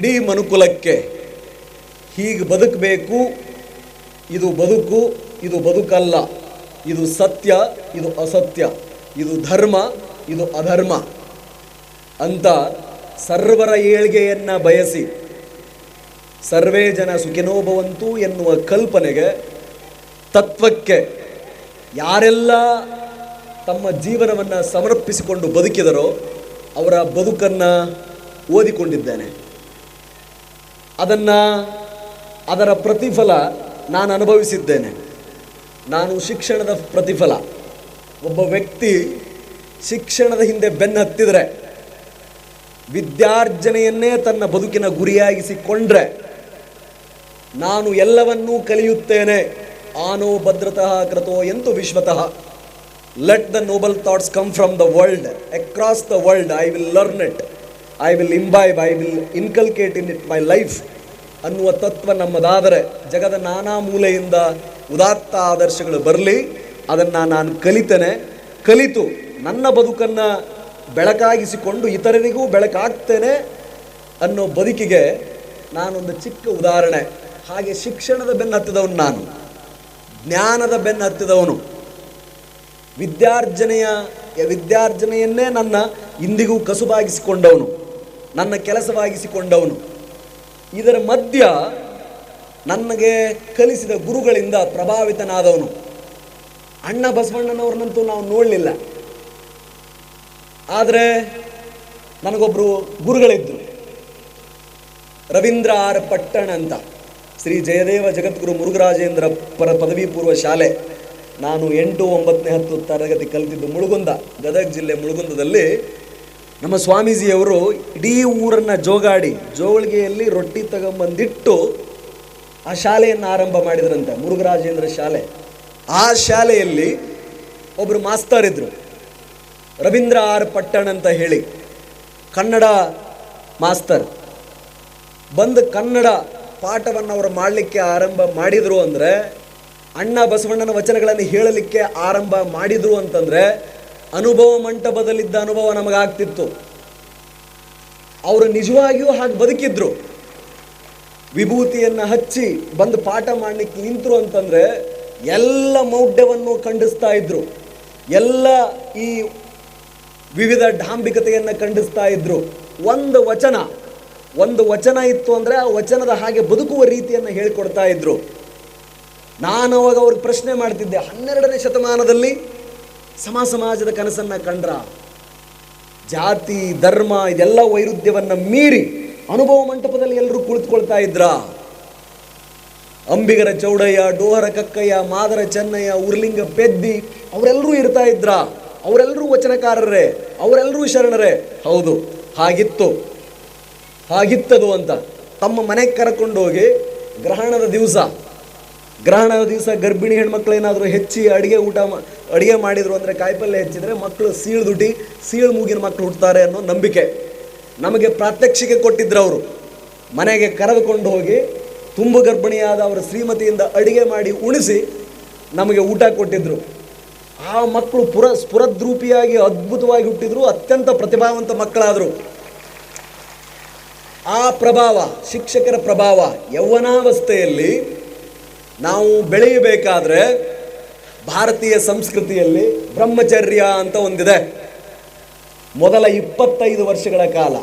ಇಡೀ ಮನುಕುಲಕ್ಕೆ ಹೀಗೆ ಬದುಕಬೇಕು, ಇದು ಬದುಕು, ಇದು ಬದುಕಲ್ಲ, ಇದು ಸತ್ಯ, ಇದು ಅಸತ್ಯ, ಇದು ಧರ್ಮ, ಇದು ಅಧರ್ಮ ಅಂತ ಸರ್ವರ ಏಳ್ಗೆಯನ್ನು ಬಯಸಿ ಸರ್ವೇ ಜನ ಸುಖಿನೋ ಭವಂತು ಎನ್ನುವ ಕಲ್ಪನೆಗೆ, ತತ್ವಕ್ಕೆ ಯಾರೆಲ್ಲ ತಮ್ಮ ಜೀವನವನ್ನು ಸಮರ್ಪಿಸಿಕೊಂಡು ಬದುಕಿದರೋ ಅವರ ಬದುಕನ್ನು ಓದಿಕೊಂಡಿದ್ದೇನೆ. ಅದರ ಪ್ರತಿಫಲ ನಾನು ಅನುಭವಿಸಿದ್ದೇನೆ. ನಾನು ಶಿಕ್ಷಣದ ಪ್ರತಿಫಲ. ಒಬ್ಬ ವ್ಯಕ್ತಿ ಶಿಕ್ಷಣದ ಹಿಂದೆ ಬೆನ್ನು ಹತ್ತಿದರೆ, ವಿದ್ಯಾರ್ಜನೆಯನ್ನೇ ತನ್ನ ಬದುಕಿನ ಗುರಿಯಾಗಿಸಿಕೊಂಡ್ರೆ, ನಾನು ಎಲ್ಲವನ್ನೂ ಕಲಿಯುತ್ತೇನೆ, ಆನೋ ಭದ್ರತಃ ಕೃತೋ ಎಂತು ವಿಶ್ವತಃ, let the noble thoughts come from the world, across the world, I will learn it, I will imbibe, I will inculcate in it my life ಅನ್ನುವ ತತ್ವ ನಮ್ಮದಾದರೆ, ಜಗದ ನಾನಾ ಮೂಲೆಯಿಂದ ಉದಾತ್ತ ಆದರ್ಶಗಳು ಬರಲಿ, ಅದನ್ನು ನಾನು ಕಲಿತೇನೆ. ಕಲಿತು ನನ್ನ ಬದುಕನ್ನು ಬೆಳಕಾಗಿಸಿಕೊಂಡು ಇತರರಿಗೂ ಬೆಳಕಾಗ್ತೇನೆ ಅನ್ನೋ ಬದುಕಿಗೆ ನಾನೊಂದು ಚಿಕ್ಕ ಉದಾಹರಣೆ. ಹಾಗೆ ಶಿಕ್ಷಣದ ಬೆನ್ನು ಹತ್ತಿದವನು ನಾನು, ಜ್ಞಾನದ ಬೆನ್ನು ಹತ್ತಿದವನು, ವಿದ್ಯಾರ್ಜನೆಯನ್ನೇ ನನ್ನ ಇಂದಿಗೂ ಕಸುಬಾಗಿಸಿಕೊಂಡವನು, ನನ್ನ ಕೆಲಸವಾಗಿಸಿಕೊಂಡವನು. ಇದರ ಮಧ್ಯ ನನಗೆ ಕಲಿಸಿದ ಗುರುಗಳಿಂದ ಪ್ರಭಾವಿತನಾದವನು. ಅಣ್ಣ ಬಸವಣ್ಣನವ್ರನ್ನಂತೂ ನಾವು ನೋಡಲಿಲ್ಲ, ಆದರೆ ನನಗೊಬ್ಬರು ಗುರುಗಳಿದ್ದರು, ರವೀಂದ್ರ ಆರ್ ಪಟ್ಟಣ ಅಂತ, ಶ್ರೀ ಜಯದೇವ ಜಗದ್ಗುರು ಮುರುಘರಾಜೇಂದ್ರ ಪದವಿ ಪೂರ್ವ ಶಾಲೆ. ನಾನು 8, 9, 10 ತರಗತಿ ಕಲಿತಿದ್ದು ಮುಳುಗುಂದ, ಗದಗ ಜಿಲ್ಲೆ ಮುಳುಗುಂದದಲ್ಲಿ. ನಮ್ಮ ಸ್ವಾಮೀಜಿಯವರು ಇಡೀ ಊರನ್ನು ಜೋಳಿಗೆಯಲ್ಲಿ ರೊಟ್ಟಿ ತಗೊಂಬಂದಿಟ್ಟು ಆ ಶಾಲೆಯನ್ನು ಆರಂಭ ಮಾಡಿದ್ರಂತೆ, ಮುರುಘರಾಜೇಂದ್ರ ಶಾಲೆ. ಆ ಶಾಲೆಯಲ್ಲಿ ಒಬ್ಬರು ಮಾಸ್ತರ್ ಇದ್ದರು, ರವೀಂದ್ರ ಆರ್ ಪಟ್ಟಣ ಅಂತ ಹೇಳಿ, ಕನ್ನಡ ಮಾಸ್ತರ್. ಬಂದು ಕನ್ನಡ ಪಾಠವನ್ನು ಅವರು ಮಾಡಲಿಕ್ಕೆ ಆರಂಭ ಮಾಡಿದರು ಅಂದರೆ, ಅಣ್ಣ ಬಸವಣ್ಣನ ವಚನಗಳನ್ನು ಹೇಳಲಿಕ್ಕೆ ಆರಂಭ ಮಾಡಿದರು ಅಂತಂದರೆ, ಅನುಭವ ಮಂಟಪದಲ್ಲಿದ್ದ ಅನುಭವ ನಮಗಾಗ್ತಿತ್ತು. ಅವರು ನಿಜವಾಗಿಯೂ ಹಾಗೆ ಬದುಕಿದ್ರು. ವಿಭೂತಿಯನ್ನು ಹಚ್ಚಿ ಬಂದು ಪಾಠ ಮಾಡಲಿಕ್ಕೆ ನಿಂತರು ಅಂತಂದರೆ ಎಲ್ಲ ಮೌಢ್ಯವನ್ನು ಖಂಡಿಸ್ತಾ ಇದ್ರು, ಎಲ್ಲ ಈ ವಿವಿಧ ಡಾಂಬಿಕತೆಯನ್ನು ಖಂಡಿಸ್ತಾ ಇದ್ರು. ಒಂದು ವಚನ ಇತ್ತು ಅಂದರೆ ಆ ವಚನದ ಹಾಗೆ ಬದುಕುವ ರೀತಿಯನ್ನು ಹೇಳಿಕೊಡ್ತಾ ಇದ್ರು. ನಾನು ಅವಾಗ ಅವ್ರಿಗೆ ಪ್ರಶ್ನೆ ಮಾಡ್ತಿದ್ದೆ, 12ನೇ ಶತಮಾನದಲ್ಲಿ ಸಮಾಜದ ಕನಸನ್ನು ಕಂಡ್ರ, ಜಾತಿ ಧರ್ಮ ಇದೆಲ್ಲ ವೈರುಧ್ಯವನ್ನು ಮೀರಿ ಅನುಭವ ಮಂಟಪದಲ್ಲಿ ಎಲ್ಲರೂ ಕುಳಿತುಕೊಳ್ತಾ ಇದ್ರ? ಅಂಬಿಗರ ಚೌಡಯ್ಯ, ಡೋಹರ ಕಕ್ಕಯ್ಯ, ಮಾದರ ಚೆನ್ನಯ್ಯ, ಉರ್ಲಿಂಗ ಪೆದ್ದಿ ಅವರೆಲ್ಲರೂ ಇರ್ತಾ ಇದ್ರ? ಅವರೆಲ್ಲರೂ ವಚನಕಾರರೇ, ಅವರೆಲ್ಲರೂ ಶರಣರೇ? ಹೌದು, ಹಾಗಿತ್ತದು ಅಂತ ತಮ್ಮ ಮನೆಗೆ ಕರ್ಕೊಂಡೋಗಿ ಗ್ರಹಣದ ದಿವಸ ಗರ್ಭಿಣಿ ಹೆಣ್ಮಕ್ಳೇನಾದರೂ ಹೆಚ್ಚಿ ಅಡುಗೆ ಮಾಡಿದ್ರು ಅಂದರೆ, ಕಾಯಿಪಲ್ಯ ಹೆಚ್ಚಿದ್ರೆ ಮಕ್ಕಳು ಸೀಳು ಮೂಗಿನ ಮಕ್ಕಳು ಹುಟ್ಟುತ್ತಾರೆ ಅನ್ನೋ ನಂಬಿಕೆ ನಮಗೆ ಪ್ರಾತ್ಯಕ್ಷಿಕೆ ಕೊಟ್ಟಿದ್ರು. ಅವರು ಮನೆಗೆ ಕರೆದುಕೊಂಡು ಹೋಗಿ ತುಂಬು ಗರ್ಭಿಣಿಯಾದ ಅವರ ಶ್ರೀಮತಿಯಿಂದ ಅಡುಗೆ ಮಾಡಿ ಉಣಿಸಿ ನಮಗೆ ಊಟ ಕೊಟ್ಟಿದ್ರು. ಆ ಮಕ್ಕಳು ಸ್ಫುರದ್ರೂಪಿಯಾಗಿ ಅದ್ಭುತವಾಗಿ ಹುಟ್ಟಿದ್ರು, ಅತ್ಯಂತ ಪ್ರತಿಭಾವಂತ ಮಕ್ಕಳಾದರು. ಆ ಪ್ರಭಾವ, ಶಿಕ್ಷಕರ ಪ್ರಭಾವ, ಯೌವನಾವಸ್ಥೆಯಲ್ಲಿ ನಾವು ಬೆಳೆಯಬೇಕಾದ್ರೆ ಭಾರತೀಯ ಸಂಸ್ಕೃತಿಯಲ್ಲಿ ಬ್ರಹ್ಮಚರ್ಯ ಅಂತ ಒಂದಿದೆ. ಮೊದಲ 25 ವರ್ಷಗಳ ಕಾಲ,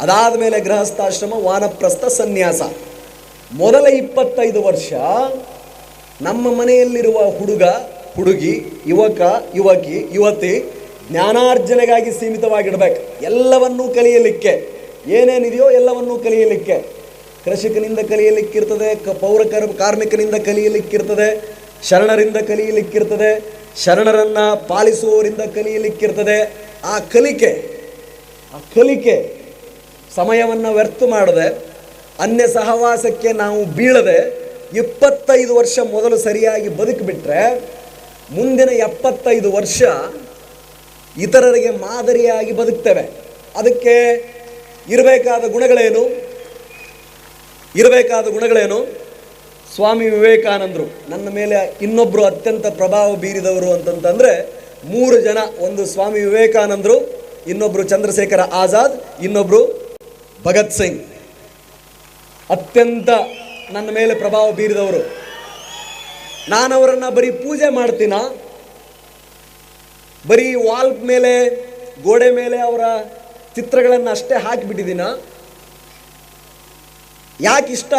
ಅದಾದ ಮೇಲೆ ಗೃಹಸ್ಥಾಶ್ರಮ, ವಾನಪ್ರಸ್ಥ, ಸನ್ಯಾಸ. ಮೊದಲ 25 ವರ್ಷ ನಮ್ಮ ಮನೆಯಲ್ಲಿರುವ ಹುಡುಗ ಹುಡುಗಿ, ಯುವತಿ ಜ್ಞಾನಾರ್ಜನೆಗಾಗಿ ಸೀಮಿತವಾಗಿಡಬೇಕು. ಎಲ್ಲವನ್ನೂ ಕಲಿಯಲಿಕ್ಕೆ, ಏನೇನಿದೆಯೋ ಎಲ್ಲವನ್ನೂ ಕಲಿಯಲಿಕ್ಕೆ. ಕೃಷಿಕನಿಂದ ಕಲಿಯಲಿಕ್ಕಿರ್ತದೆ, ಕಾರ್ಮಿಕನಿಂದ ಕಲಿಯಲಿಕ್ಕಿರ್ತದೆ, ಶರಣರಿಂದ ಕಲಿಯಲಿಕ್ಕಿರ್ತದೆ, ಶರಣರನ್ನು ಪಾಲಿಸುವವರಿಂದ ಕಲಿಯಲಿಕ್ಕಿರ್ತದೆ. ಆ ಕಲಿಕೆ ಸಮಯವನ್ನು ವ್ಯರ್ಥ ಮಾಡದೆ, ಅನ್ಯ ಸಹವಾಸಕ್ಕೆ ನಾವು ಬೀಳದೆ 25 ವರ್ಷ ಮೊದಲು ಸರಿಯಾಗಿ ಬದುಕಿಬಿಟ್ರೆ ಮುಂದಿನ 75 ವರ್ಷ ಇತರರಿಗೆ ಮಾದರಿಯಾಗಿ ಬದುಕ್ತೇವೆ. ಅದಕ್ಕೆ ಇರಬೇಕಾದ ಗುಣಗಳೇನು? ಸ್ವಾಮಿ ವಿವೇಕಾನಂದರು ನನ್ನ ಮೇಲೆ ಇನ್ನೊಬ್ಬರು ಅತ್ಯಂತ ಪ್ರಭಾವ ಬೀರಿದವರು ಅಂತಂತಂದರೆ 3 ಜನ. ಒಂದು ಸ್ವಾಮಿ ವಿವೇಕಾನಂದರು, ಇನ್ನೊಬ್ಬರು ಚಂದ್ರಶೇಖರ ಆಜಾದ್, ಇನ್ನೊಬ್ಬರು ಭಗತ್ ಸಿಂಗ್. ಅತ್ಯಂತ ನನ್ನ ಮೇಲೆ ಪ್ರಭಾವ ಬೀರಿದವರು. ನಾನು ಅವರನ್ನು ಬರೀ ಪೂಜೆ ಮಾಡ್ತೀನ, ಬರೀ ವಾಲ್ ಮೇಲೆ ಗೋಡೆ ಮೇಲೆ ಅವರ ಚಿತ್ರಗಳನ್ನು ಅಷ್ಟೇ ಹಾಕಿಬಿಟ್ಟಿದ್ದೀನ? ಯಾಕೆ ಇಷ್ಟ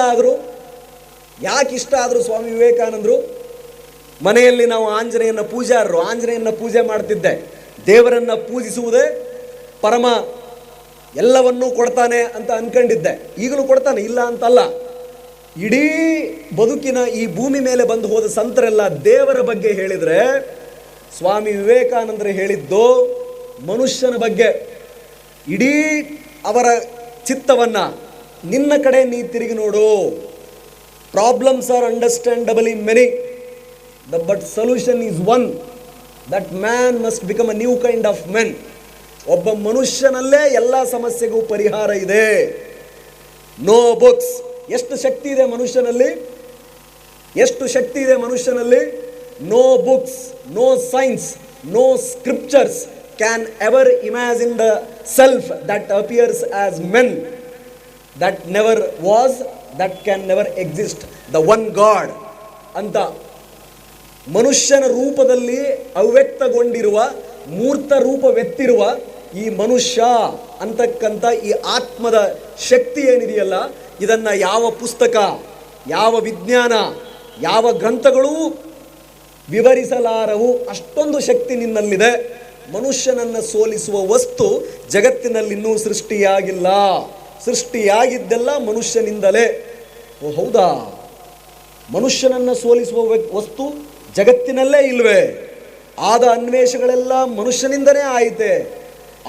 ಆದರು ಸ್ವಾಮಿ ವಿವೇಕಾನಂದರು? ಮನೆಯಲ್ಲಿ ನಾವು ಆಂಜನೇಯನ ಪೂಜಾರರು, ಆಂಜನೇಯನ ಪೂಜೆ ಮಾಡ್ತಿದ್ದೆ. ದೇವರನ್ನು ಪೂಜಿಸುವುದೇ ಪರಮ, ಎಲ್ಲವನ್ನೂ ಕೊಡ್ತಾನೆ ಅಂತ ಅನ್ಕೊಂಡಿದ್ದೆ. ಈಗಲೂ ಕೊಡ್ತಾನೆ, ಇಲ್ಲ ಅಂತಲ್ಲ. ಇಡೀ ಬದುಕಿನ ಈ ಭೂಮಿ ಮೇಲೆ ಬಂದು ಹೋದ ಸಂತರೆಲ್ಲ ದೇವರ ಬಗ್ಗೆ ಹೇಳಿದರೆ, ಸ್ವಾಮಿ ವಿವೇಕಾನಂದರು ಹೇಳಿದ್ದು ಮನುಷ್ಯನ ಬಗ್ಗೆ. ಇಡೀ ಅವರ ಚಿತ್ತವನ್ನು ನಿನ್ನ ಕಡೆ ನೀ ತಿರುಗಿ ನೋಡು. Problems are understandable in many, but solution is one, that man must become a new kind of men. ಒಬ್ಬ ಮನುಷ್ಯನಲ್ಲೇ ಎಲ್ಲ ಸಮಸ್ಯೆಗೂ ಪರಿಹಾರ ಇದೆ. No books. ಎಷ್ಟು ಶಕ್ತಿ ಇದೆ ಮನುಷ್ಯನಲ್ಲಿ, ಎಷ್ಟು ಶಕ್ತಿ ಇದೆ ಮನುಷ್ಯನಲ್ಲಿ. No books, no science, no scriptures can ever imagine the self that appears as men, that never was, that can never exist, the one God ಅಂತ. ಮನುಷ್ಯನ ರೂಪದಲ್ಲಿ ಅವ್ಯಕ್ತಗೊಂಡಿರುವ, ಮೂರ್ತ ರೂಪವೆತ್ತಿರುವ ಈ ಮನುಷ್ಯ ಅಂತಕ್ಕಂಥ ಈ ಆತ್ಮದ ಶಕ್ತಿ ಏನಿದೆಯಲ್ಲ, ಇದನ್ನು ಯಾವ ಪುಸ್ತಕ, ಯಾವ ವಿಜ್ಞಾನ, ಯಾವ ಗ್ರಂಥಗಳೂ ವಿವರಿಸಲಾರವು. ಅಷ್ಟೊಂದು ಶಕ್ತಿ ನಿನ್ನಲ್ಲಿದೆ. ಮನುಷ್ಯನನ್ನು ಸೋಲಿಸುವ ವಸ್ತು ಜಗತ್ತಿನಲ್ಲಿನ್ನೂ ಸೃಷ್ಟಿಯಾಗಿಲ್ಲ. ಸೃಷ್ಟಿಯಾಗಿದ್ದೆಲ್ಲ ಮನುಷ್ಯನಿಂದಲೇ. ಓ ಹೌದಾ, ಮನುಷ್ಯನನ್ನು ಸೋಲಿಸುವ ವಸ್ತು ಜಗತ್ತಿನಲ್ಲೇ ಇಲ್ವೇ? ಆದ ಅನ್ವೇಷಣೆಗಳೆಲ್ಲ ಮನುಷ್ಯನಿಂದನೇ ಆಯಿತೆ.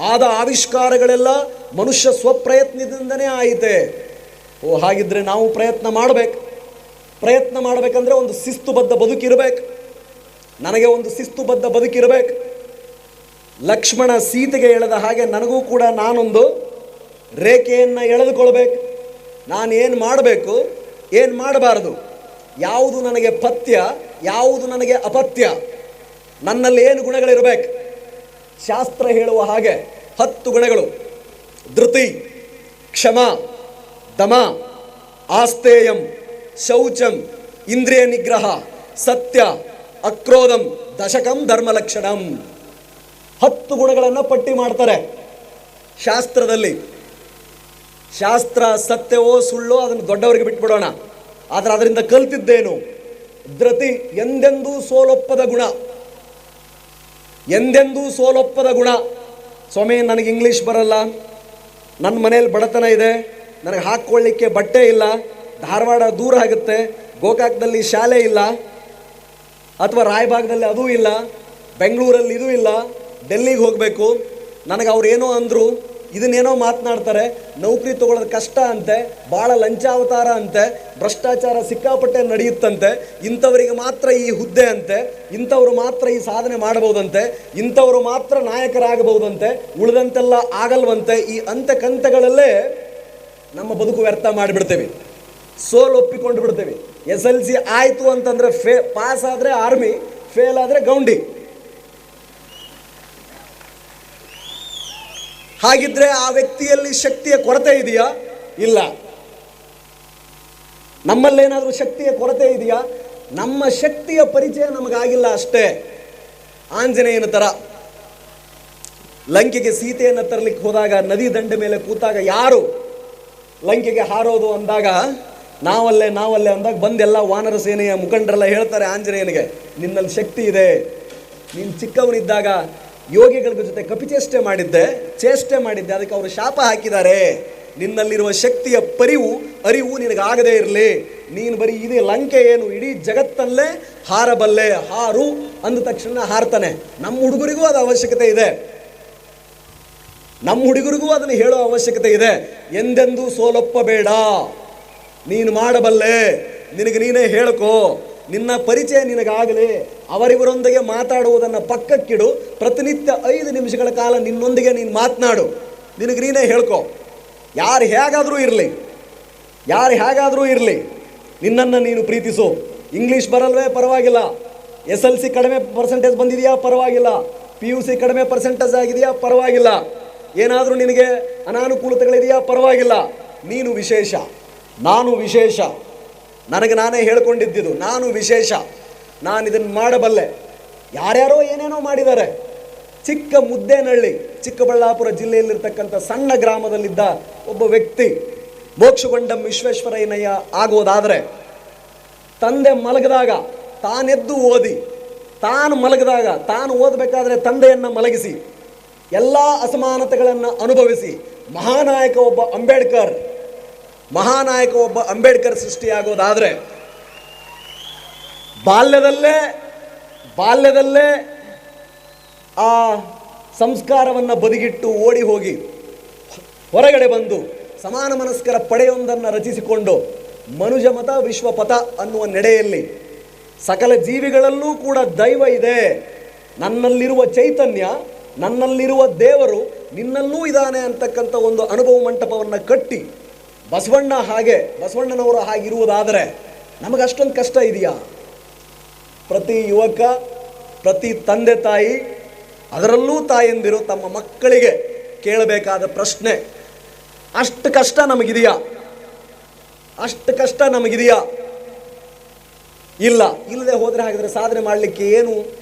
ಆದ ಆವಿಷ್ಕಾರಗಳೆಲ್ಲ ಮನುಷ್ಯ ಸ್ವಪ್ರಯತ್ನದಿಂದನೇ ಆಯಿತೆ. ಓ ಹಾಗಿದ್ರೆ ನಾವು ಪ್ರಯತ್ನ ಮಾಡಬೇಕಂದ್ರೆ ಒಂದು ಶಿಸ್ತುಬದ್ಧ ಬದುಕಿರಬೇಕು. ನನಗೆ ಒಂದು ಶಿಸ್ತುಬದ್ಧ ಬದುಕಿರಬೇಕು. ಲಕ್ಷ್ಮಣ ಸೀತೆಗೆ ಎಳೆದ ಹಾಗೆ ನನಗೂ ಕೂಡ ನಾನೊಂದು ರೇಖೆಯನ್ನು ಎಳೆದುಕೊಳ್ಬೇಕು. ನಾನು ಏನು ಮಾಡಬೇಕು, ಏನು ಮಾಡಬಾರದು, ಯಾವುದು ನನಗೆ ಪಥ್ಯ, ಯಾವುದು ನನಗೆ ಅಪಥ್ಯ, ನನ್ನಲ್ಲಿ ಏನು ಗುಣಗಳಿರಬೇಕು. ಶಾಸ್ತ್ರ ಹೇಳುವ ಹಾಗೆ 10 ಗುಣಗಳು: ಧೃತಿ, ಕ್ಷಮ, ದಮ, ಆಸ್ತೇಯಂ, ಶೌಚಂ, ಇಂದ್ರಿಯ ನಿಗ್ರಹ, ಸತ್ಯ, ಅಕ್ರೋಧಂ, ದಶಕಂ ಧರ್ಮಲಕ್ಷಣಂ. 10 ಗುಣಗಳನ್ನು ಪಟ್ಟಿ ಮಾಡ್ತಾರೆ ಶಾಸ್ತ್ರದಲ್ಲಿ. ಶಾಸ್ತ್ರ ಸತ್ಯವೋ ಸುಳ್ಳೋ ಅದನ್ನು ದೊಡ್ಡವರಿಗೆ ಬಿಟ್ಬಿಡೋಣ. ಆದರೆ ಅದರಿಂದ ಕಲ್ತಿದ್ದೇನು? ಧೃತಿ, ಎಂದೆಂದೂ ಸೋಲೊಪ್ಪದ ಗುಣ, ಎಂದೆಂದೂ ಸೋಲೊಪ್ಪದ ಗುಣ. ಸ್ವಾಮಿ ನನಗೆ ಇಂಗ್ಲೀಷ್ ಬರಲ್ಲ, ನನ್ನ ಮನೇಲಿ ಬಡತನ ಇದೆ, ನನಗೆ ಹಾಕ್ಕೊಳ್ಳಿಕ್ಕೆ ಬಟ್ಟೆ ಇಲ್ಲ, ಧಾರವಾಡ ದೂರ ಆಗುತ್ತೆ, ಗೋಕಾಕ್ದಲ್ಲಿ ಶಾಲೆ ಇಲ್ಲ, ಅಥವಾ ರಾಯಬಾಗದಲ್ಲಿ ಅದೂ ಇಲ್ಲ, ಬೆಂಗಳೂರಲ್ಲಿ ಇದೂ ಇಲ್ಲ, ಡೆಲ್ಲಿಗೆ ಹೋಗಬೇಕು, ನನಗೆ ಅವ್ರು ಏನೋ ಅಂದರು, ಇದನ್ನೇನೋ ಮಾತನಾಡ್ತಾರೆ, ನೌಕರಿ ತೊಗೊಳೋದು ಕಷ್ಟ ಅಂತೆ, ಭಾಳ ಲಂಚಾವತಾರ ಅಂತೆ, ಭ್ರಷ್ಟಾಚಾರ ಸಿಕ್ಕಾಪಟ್ಟೆ ನಡೆಯುತ್ತಂತೆ, ಇಂಥವರಿಗೆ ಮಾತ್ರ ಈ ಹುದ್ದೆ ಅಂತೆ, ಇಂಥವರು ಮಾತ್ರ ಈ ಸಾಧನೆ ಮಾಡಬಹುದಂತೆ, ಇಂಥವರು ಮಾತ್ರ ನಾಯಕರಾಗಬಹುದಂತೆ, ಉಳಿದಂತೆಲ್ಲ ಆಗಲ್ವಂತೆ. ಈ ಅಂತೆ-ಕಂತೆಗಳಲ್ಲೇ ನಮ್ಮ ಬದುಕು ವ್ಯರ್ಥ ಮಾಡಿಬಿಡ್ತೇವೆ, ಸೋಲು ಒಪ್ಪಿಕೊಂಡು ಬಿಡ್ತೇವೆ. SLC ಆಯಿತು ಅಂತಂದರೆ ಪಾಸ್ ಆದರೆ ಆರ್ಮಿ, ಫೇಲ್ ಆದರೆ ಗೌಂಡಿ. ಹಾಗಿದ್ರೆ ಆ ವ್ಯಕ್ತಿಯಲ್ಲಿ ಶಕ್ತಿಯ ಕೊರತೆ ಇದೆಯಾ? ಇಲ್ಲ. ನಮ್ಮಲ್ಲೇನಾದರೂ ಶಕ್ತಿಯ ಕೊರತೆ ಇದೆಯಾ? ನಮ್ಮ ಶಕ್ತಿಯ ಪರಿಚಯ ನಮಗಾಗಿಲ್ಲ ಅಷ್ಟೇ. ಆಂಜನೇಯನ ಥರ ಲಂಕೆಗೆ ಸೀತೆಯನ್ನು ತರಲಿಕ್ಕೆ ಹೋದಾಗ ನದಿ ದಂಡೆ ಮೇಲೆ ಕೂತಾಗ ಯಾರು ಲಂಕೆಗೆ ಹಾರೋದು ಅಂದಾಗ ನಾವಲ್ಲೇ ಅಂದಾಗ ಬಂದೆಲ್ಲ ವಾನರ ಸೇನೆಯ ಮುಖಂಡರೆಲ್ಲ ಹೇಳ್ತಾರೆ ಆಂಜನೇಯನಿಗೆ, ನಿನ್ನಲ್ಲಿ ಶಕ್ತಿ ಇದೆ, ನೀನು ಚಿಕ್ಕವನಿದ್ದಾಗ ಯೋಗಿಗಳ ಜೊತೆ ಕಪಿಚೇಷ್ಟೆ ಮಾಡಿದ್ದೆ, ಅದಕ್ಕೆ ಅವರು ಶಾಪ ಹಾಕಿದ್ದಾರೆ, ನಿನ್ನಲ್ಲಿರುವ ಶಕ್ತಿಯ ಅರಿವು ನಿನಗಾಗದೇ ಇರಲಿ, ನೀನು ಬರೀ ಇದೇ ಲಂಕೆ ಏನು ಇಡೀ ಜಗತ್ತಲ್ಲೇ ಹಾರಬಲ್ಲೆ, ಹಾರು ಅಂದ ತಕ್ಷಣ ಹಾರ್ತಾನೆ. ನಮ್ಮ ಹುಡುಗರಿಗೂ ಅದು ಅವಶ್ಯಕತೆ ಇದೆ, ನಮ್ಮ ಹುಡುಗರಿಗೂ ಅದನ್ನು ಹೇಳೋ ಅವಶ್ಯಕತೆ ಇದೆ. ಎಂದೆಂದೂ ಸೋಲೊಪ್ಪಬೇಡ, ನೀನು ಮಾಡಬಲ್ಲೆ, ನಿನಗೆ ನೀನೇ ಹೇಳ್ಕೋ, ನಿನ್ನ ಪರಿಚಯ ನಿನಗಾಗಲಿ. ಅವರಿವರೊಂದಿಗೆ ಮಾತಾಡುವುದನ್ನು ಪಕ್ಕಕ್ಕಿಡು, ಪ್ರತಿನಿತ್ಯ 5 ನಿಮಿಷಗಳ ಕಾಲ ನಿನ್ನೊಂದಿಗೆ ನೀನು ಮಾತನಾಡು, ನಿನಗೆ ನೀನೇ ಹೇಳ್ಕೊ. ಯಾರು ಹೇಗಾದರೂ ಇರಲಿ ನಿನ್ನನ್ನು ನೀನು ಪ್ರೀತಿಸು. ಇಂಗ್ಲೀಷ್ ಬರಲ್ವೇ ಪರವಾಗಿಲ್ಲ, SLC ಕಡಿಮೆ ಪರ್ಸೆಂಟೇಜ್ ಬಂದಿದೆಯಾ ಪರವಾಗಿಲ್ಲ, PUC ಕಡಿಮೆ ಪರ್ಸೆಂಟೇಜ್ ಆಗಿದೆಯಾ ಪರವಾಗಿಲ್ಲ, ಏನಾದರೂ ನಿನಗೆ ಅನಾನುಕೂಲತೆಗಳಿದೆಯಾ ಪರವಾಗಿಲ್ಲ, ನೀನು ವಿಶೇಷ. ನಾನು ವಿಶೇಷ, ನನಗೆ ನಾನೇ ಹೇಳ್ಕೊಂಡಿದ್ದಿದ್ದು ನಾನು ವಿಶೇಷ, ನಾನು ಇದನ್ನು ಮಾಡಬಲ್ಲೆ. ಯಾರ್ಯಾರೋ ಏನೇನೋ ಮಾಡಿದ್ದಾರೆ. ಚಿಕ್ಕ ಮುದ್ದೇನಹಳ್ಳಿ, ಚಿಕ್ಕಬಳ್ಳಾಪುರ ಜಿಲ್ಲೆಯಲ್ಲಿರ್ತಕ್ಕಂಥ ಸಣ್ಣ ಗ್ರಾಮದಲ್ಲಿದ್ದ ಒಬ್ಬ ವ್ಯಕ್ತಿ ಮೋಕ್ಷಗೊಂಡಂ ವಿಶ್ವೇಶ್ವರಯ್ಯನಯ್ಯ ಆಗೋದಾದರೆ, ತಂದೆ ಮಲಗಿದಾಗ ತಾನೆದ್ದು ಓದಿ, ತಾನು ಮಲಗಿದಾಗ ತಾನು ಓದಬೇಕಾದ್ರೆ ತಂದೆಯನ್ನು ಮಲಗಿಸಿ ಎಲ್ಲ ಅಸಮಾನತೆಗಳನ್ನು ಅನುಭವಿಸಿ ಮಹಾನಾಯಕ ಒಬ್ಬ ಅಂಬೇಡ್ಕರ್ ಸೃಷ್ಟಿಯಾಗೋದಾದರೆ, ಬಾಲ್ಯದಲ್ಲೇ ಆ ಸಂಸ್ಕಾರವನ್ನು ಬದಿಗಿಟ್ಟು ಓಡಿ ಹೋಗಿ ಹೊರಗಡೆ ಬಂದು ಸಮಾನ ಮನಸ್ಕರ ಪಡೆಯೊಂದನ್ನು ರಚಿಸಿಕೊಂಡು ಮನುಜಮತ ವಿಶ್ವಪಥ ಅನ್ನುವ ನೆಡೆಯಲ್ಲಿ ಸಕಲ ಜೀವಿಗಳಲ್ಲೂ ಕೂಡ ದೈವ ಇದೆ, ನನ್ನಲ್ಲಿರುವ ಚೈತನ್ಯ, ನನ್ನಲ್ಲಿರುವ ದೇವರು ನಿನ್ನಲ್ಲೂ ಇದ್ದಾನೆ ಅಂತಕ್ಕಂಥ ಒಂದು ಅನುಭವ ಮಂಟಪವನ್ನು ಕಟ್ಟಿ ಬಸವಣ್ಣನವರು ಹಾಗಿರುವುದಾದರೆ ನಮಗೆ ಅಷ್ಟೊಂದು ಕಷ್ಟ ಇದೆಯಾ? ಪ್ರತಿ ಯುವಕ, ಪ್ರತಿ ತಂದೆ ತಾಯಿ, ಅದರಲ್ಲೂ ತಾಯಂದಿರು ತಮ್ಮ ಮಕ್ಕಳಿಗೆ ಕೇಳಬೇಕಾದ ಪ್ರಶ್ನೆ, ಅಷ್ಟು ಕಷ್ಟ ನಮಗಿದೆಯಾ? ಇಲ್ಲದೆ ಹೋದರೆ ಹಾಗಿದ್ರೆ ಸಾಧನೆ ಮಾಡಲಿಕ್ಕೆ ಏನು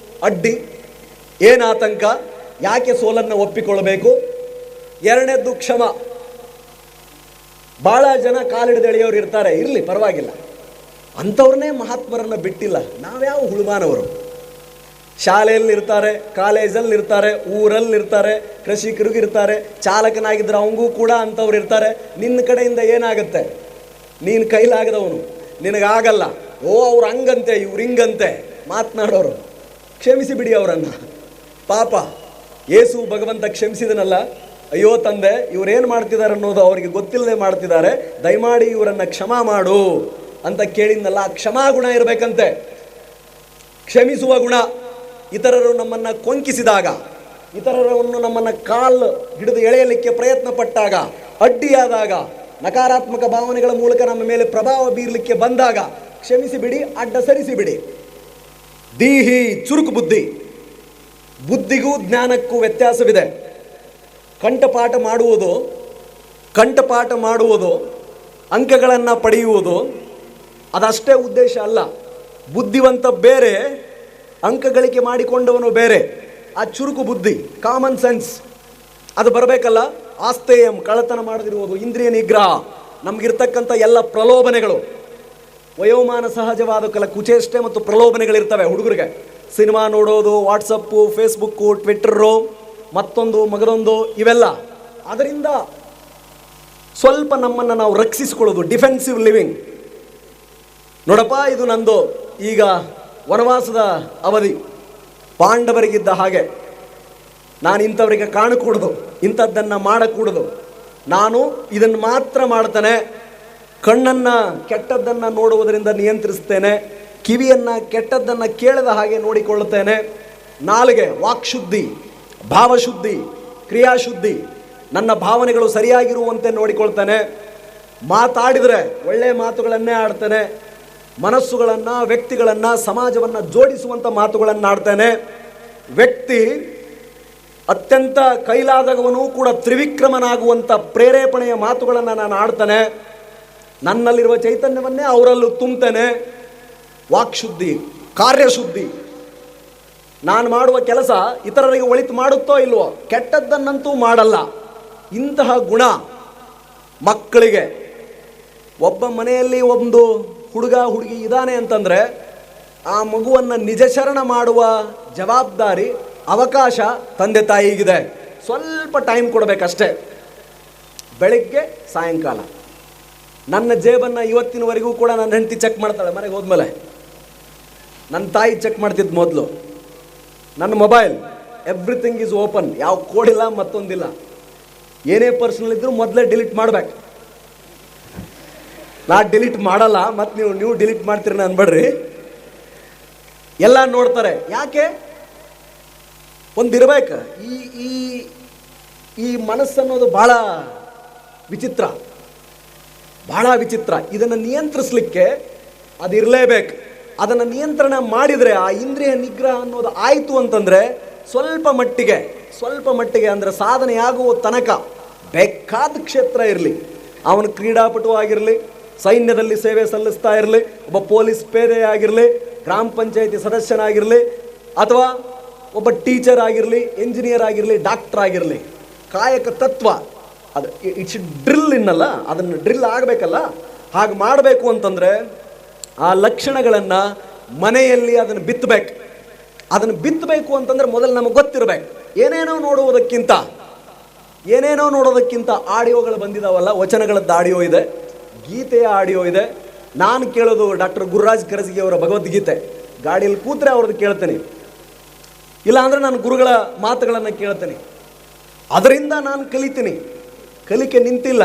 ಅಡ್ಡಿ, ಏನು ಆತಂಕ? ಯಾಕೆ ಸೋಲನ್ನು ಒಪ್ಪಿಕೊಳ್ಳಬೇಕು? ಎರಡನೇದ್ದು ಕ್ಷಮ. ಭಾಳ ಜನ ಕಾಲಿಡಿದೆಳೆಯೋರು ಇರ್ತಾರೆ, ಇರಲಿ ಪರವಾಗಿಲ್ಲ, ಅಂಥವ್ರನ್ನೇ ಮಹಾತ್ಮರನ್ನು ಬಿಟ್ಟಿಲ್ಲ. ನಾವ್ಯಾವ ಹುಳುಮಾನವರು? ಶಾಲೆಯಲ್ಲಿರ್ತಾರೆ, ಕಾಲೇಜಲ್ಲಿರ್ತಾರೆ, ಊರಲ್ಲಿರ್ತಾರೆ, ಕೃಷಿಕರಿಗಿರ್ತಾರೆ, ಚಾಲಕನಾಗಿದ್ದರೆ ಅವಂಗೂ ಕೂಡ ಅಂಥವ್ರು ಇರ್ತಾರೆ. ನಿನ್ನ ಕಡೆಯಿಂದ ಏನಾಗುತ್ತೆ? ನೀನು ಕೈಲಾಗದವನು, ನಿನಗಾಗಲ್ಲ. ಅವ್ರು ಹಂಗಂತೆ, ಇವ್ರು ಹಿಂಗಂತೆ ಮಾತನಾಡೋರು, ಕ್ಷಮಿಸಿ ಬಿಡಿ ಅವರನ್ನು. ಪಾಪ ಯೇಸು ಭಗವಂತ ಕ್ಷಮಿಸಿದನಲ್ಲ, ಅಯ್ಯೋ ತಂದೆ, ಇವರೇನು ಮಾಡ್ತಿದ್ದಾರೆ ಅನ್ನೋದು ಅವರಿಗೆ ಗೊತ್ತಿಲ್ಲದೆ ಮಾಡ್ತಿದ್ದಾರೆ, ದಯಮಾಡಿ ಇವರನ್ನು ಕ್ಷಮಾ ಮಾಡು ಅಂತ ಕೇಳಿದ್ನಲ್ಲ. ಕ್ಷಮಾಗುಣ ಇರಬೇಕಂತೆ, ಕ್ಷಮಿಸುವ ಗುಣ. ಇತರರು ನಮ್ಮನ್ನು ಕೊಂಕಿಸಿದಾಗ, ಇತರರನ್ನು ನಮ್ಮನ್ನು ಕಾಲು ಹಿಡಿದು ಎಳೆಯಲಿಕ್ಕೆ ಪ್ರಯತ್ನ ಪಟ್ಟಾಗ, ಅಡ್ಡಿಯಾದಾಗ, ನಕಾರಾತ್ಮಕ ಭಾವನೆಗಳ ಮೂಲಕ ನಮ್ಮ ಮೇಲೆ ಪ್ರಭಾವ ಬೀರಲಿಕ್ಕೆ ಬಂದಾಗ ಕ್ಷಮಿಸಿ ಬಿಡಿ, ಅಡ್ಡ ಸರಿಸಿ ಬಿಡಿ. ದೀಹಿ ಚುರುಕು ಬುದ್ಧಿಗೂ ಜ್ಞಾನಕ್ಕೂ ವ್ಯತ್ಯಾಸವಿದೆ. ಕಂಠಪಾಠ ಮಾಡುವುದು, ಅಂಕಗಳನ್ನು ಪಡೆಯುವುದು ಅದಷ್ಟೇ ಉದ್ದೇಶ ಅಲ್ಲ. ಬುದ್ಧಿವಂತ ಬೇರೆ, ಅಂಕಗಳಿಕೆ ಮಾಡಿಕೊಂಡವನು ಬೇರೆ. ಆ ಚುರುಕು ಬುದ್ಧಿ, ಕಾಮನ್ ಸೆನ್ಸ್ ಅದು ಬರಬೇಕಲ್ಲ. ಆಸ್ತೇಯಂ, ಕಳ್ಳತನ ಮಾಡದಿರುವುದು, ಇಂದ್ರಿಯ ನಿಗ್ರಹ, ನಮಗಿರ್ತಕ್ಕಂಥ ಎಲ್ಲ ಪ್ರಲೋಭನೆಗಳು, ವಯೋಮಾನ ಸಹಜವಾದ ಕುಚೇಷ್ಟೆ ಮತ್ತು ಪ್ರಲೋಭನೆಗಳಿರ್ತವೆ ಹುಡುಗರಿಗೆ. ಸಿನಿಮಾ ನೋಡೋದು, ವಾಟ್ಸಪ್ಪು, ಫೇಸ್ಬುಕ್ಕು, ಟ್ವಿಟ್ಟರು, ಮತ್ತೊಂದು ಮಗದೊಂದು, ಇವೆಲ್ಲ. ಅದರಿಂದ ಸ್ವಲ್ಪ ನಮ್ಮನ್ನು ನಾವು ರಕ್ಷಿಸಿಕೊಳ್ಳೋದು, ಡಿಫೆನ್ಸಿವ್ ಲಿವಿಂಗ್. ನೋಡಪ್ಪ, ಇದು ನಂದು ಈಗ ವನವಾಸದ ಅವಧಿ, ಪಾಂಡವರಿಗಿದ್ದ ಹಾಗೆ ನಾನು ಇಂಥವರಿಗೆ ಕಾಣಕೂಡದು, ಇಂಥದ್ದನ್ನು ಮಾಡಕೂಡದು, ನಾನು ಇದನ್ನು ಮಾತ್ರ ಮಾಡ್ತೇನೆ. ಕಣ್ಣನ್ನು ಕೆಟ್ಟದ್ದನ್ನು ನೋಡುವುದರಿಂದ ನಿಯಂತ್ರಿಸ್ತೇನೆ, ಕಿವಿಯನ್ನು ಕೆಟ್ಟದ್ದನ್ನು ಕೇಳದ ಹಾಗೆ ನೋಡಿಕೊಳ್ಳುತ್ತೇನೆ, ನಾಲಿಗೆ ವಾಕ್ಶುದ್ಧಿ, ಭಾವಶುದ್ಧಿ, ಕ್ರಿಯಾಶುದ್ಧಿ, ನನ್ನ ಭಾವನೆಗಳು ಸರಿಯಾಗಿರುವಂತೆ ನೋಡಿಕೊಳ್ತೇನೆ. ಮಾತಾಡಿದರೆ ಒಳ್ಳೆಯ ಮಾತುಗಳನ್ನೇ ಆಡ್ತೇನೆ, ಮನಸ್ಸುಗಳನ್ನು, ವ್ಯಕ್ತಿಗಳನ್ನು, ಸಮಾಜವನ್ನು ಜೋಡಿಸುವಂಥ ಮಾತುಗಳನ್ನು ಆಡ್ತೇನೆ. ವ್ಯಕ್ತಿ ಅತ್ಯಂತ ಕೈಲಾದವನು ಕೂಡ ತ್ರಿವಿಕ್ರಮನಾಗುವಂಥ ಪ್ರೇರೇಪಣೆಯ ಮಾತುಗಳನ್ನು ನಾನು ಆಡ್ತೇನೆ. ನನ್ನಲ್ಲಿರುವ ಚೈತನ್ಯವನ್ನೇ ಅವರಲ್ಲೂ ತುಂಬುತ್ತೇನೆ. ವಾಕ್ಶುದ್ಧಿ, ಕಾರ್ಯಶುದ್ಧಿ, ನಾನು ಮಾಡುವ ಕೆಲಸ ಇತರರಿಗೆ ಒಳಿತು ಮಾಡುತ್ತೋ ಇಲ್ವೋ, ಕೆಟ್ಟದ್ದನ್ನಂತೂ ಮಾಡಲ್ಲ. ಇಂತಹ ಗುಣ ಮಕ್ಕಳಿಗೆ, ಒಬ್ಬ ಮನೆಯಲ್ಲಿ ಒಂದು ಹುಡುಗಿ ಇದ್ದಾನೆ ಅಂತಂದರೆ ಆ ಮಗುವನ್ನು ನಿಜಶರಣ ಮಾಡುವ ಜವಾಬ್ದಾರಿ, ಅವಕಾಶ ತಂದೆ ತಾಯಿಗಿದೆ. ಸ್ವಲ್ಪ ಟೈಮ್ ಕೊಡಬೇಕಷ್ಟೇ, ಬೆಳಗ್ಗೆ ಸಾಯಂಕಾಲ. ನನ್ನ ಜೇಬನ್ನು ಇವತ್ತಿನವರೆಗೂ ಕೂಡ ನನ್ನ ಹೆಂಡತಿ ಚೆಕ್ ಮಾಡ್ತಾಳೆ. ಮನೆಗೆ ಹೋದ್ಮೇಲೆ ನನ್ನ ತಾಯಿ ಚೆಕ್ ಮಾಡ್ತಿದ್ದು ಮೊದಲು. ನನ್ನ ಮೊಬೈಲ್ ಎವ್ರಿಥಿಂಗ್ ಈಸ್ ಓಪನ್, ಯಾವ ಕೋಡಿಲ್ಲ, ಮತ್ತೊಂದಿಲ್ಲ. ಏನೇ ಪರ್ಸನಲ್ ಇದ್ದರೂ ಮೊದಲೇ ಡಿಲೀಟ್ ಮಾಡಬೇಕು. ನಾ ಡಿಲೀಟ್ ಮಾಡಲ್ಲ, ಮತ್ತು ನೀವು ಡಿಲೀಟ್ ಮಾಡ್ತೀರಿ ಅನ್ಬೇಡ್ರಿ. ಎಲ್ಲ ನೋಡ್ತಾರೆ. ಯಾಕೆ? ಒಂದಿರಬೇಕು. ಈ ಮನಸ್ಸನ್ನೋದು ಭಾಳ ವಿಚಿತ್ರ. ಇದನ್ನು ನಿಯಂತ್ರಿಸಲಿಕ್ಕೆ ಅದಿರಲೇಬೇಕು. ಅದನ್ನು ನಿಯಂತ್ರಣ ಮಾಡಿದರೆ, ಆ ಇಂದ್ರಿಯ ನಿಗ್ರಹ ಅನ್ನೋದು ಆಯಿತು ಅಂತಂದರೆ ಸ್ವಲ್ಪ ಮಟ್ಟಿಗೆ ಅಂದರೆ ಸಾಧನೆಯಾಗುವ ತನಕ ಬೇಕಾದ ಕ್ಷೇತ್ರ ಇರಲಿ, ಅವನು ಕ್ರೀಡಾಪಟು ಆಗಿರಲಿ, ಸೈನ್ಯದಲ್ಲಿ ಸೇವೆ ಸಲ್ಲಿಸ್ತಾ ಇರಲಿ, ಒಬ್ಬ ಪೊಲೀಸ್ ಪೇದೆ ಆಗಿರಲಿ, ಗ್ರಾಮ ಪಂಚಾಯತಿ ಸದಸ್ಯನಾಗಿರಲಿ, ಅಥವಾ ಒಬ್ಬ ಟೀಚರ್ ಆಗಿರಲಿ, ಇಂಜಿನಿಯರ್ ಆಗಿರಲಿ, ಡಾಕ್ಟರ್ ಆಗಿರಲಿ, ಕಾಯಕ ತತ್ವ ಅದು ಇಟ್ಸ್ ಡ್ರಿಲ್ ಇನ್ನಲ್ಲ, ಅದನ್ನು ಡ್ರಿಲ್ ಆಗಬೇಕಲ್ಲ. ಹಾಗೆ ಮಾಡಬೇಕು ಅಂತಂದರೆ ಆ ಲಕ್ಷಣಗಳನ್ನು ಮನೆಯಲ್ಲಿ ಅದನ್ನು ಬಿತ್ತಬೇಕು. ಅದನ್ನು ಬಿತ್ತಬೇಕು ಅಂತಂದರೆ ಮೊದಲು ನಮಗೆ ಗೊತ್ತಿರಬೇಕು. ಏನೇನೋ ನೋಡೋದಕ್ಕಿಂತ ಆಡಿಯೋಗಳು ಬಂದಿದ್ದಾವಲ್ಲ, ವಚನಗಳದ್ದು ಆಡಿಯೋ ಇದೆ, ಗೀತೆಯ ಆಡಿಯೋ ಇದೆ. ನಾನು ಕೇಳೋದು ಡಾಕ್ಟರ್ ಗುರುರಾಜ್ ಕರಸಗಿ ಅವರ ಭಗವದ್ಗೀತೆ. ಗಾಡಿಯಲ್ಲಿ ಕೂತ್ರೆ ಅವ್ರದ್ದು ಕೇಳ್ತೇನೆ, ಇಲ್ಲ ಅಂದರೆ ನಾನು ಗುರುಗಳ ಮಾತುಗಳನ್ನು ಕೇಳ್ತೇನೆ. ಅದರಿಂದ ನಾನು ಕಲಿತೀನಿ. ಕಲಿಕೆ ನಿಂತಿಲ್ಲ.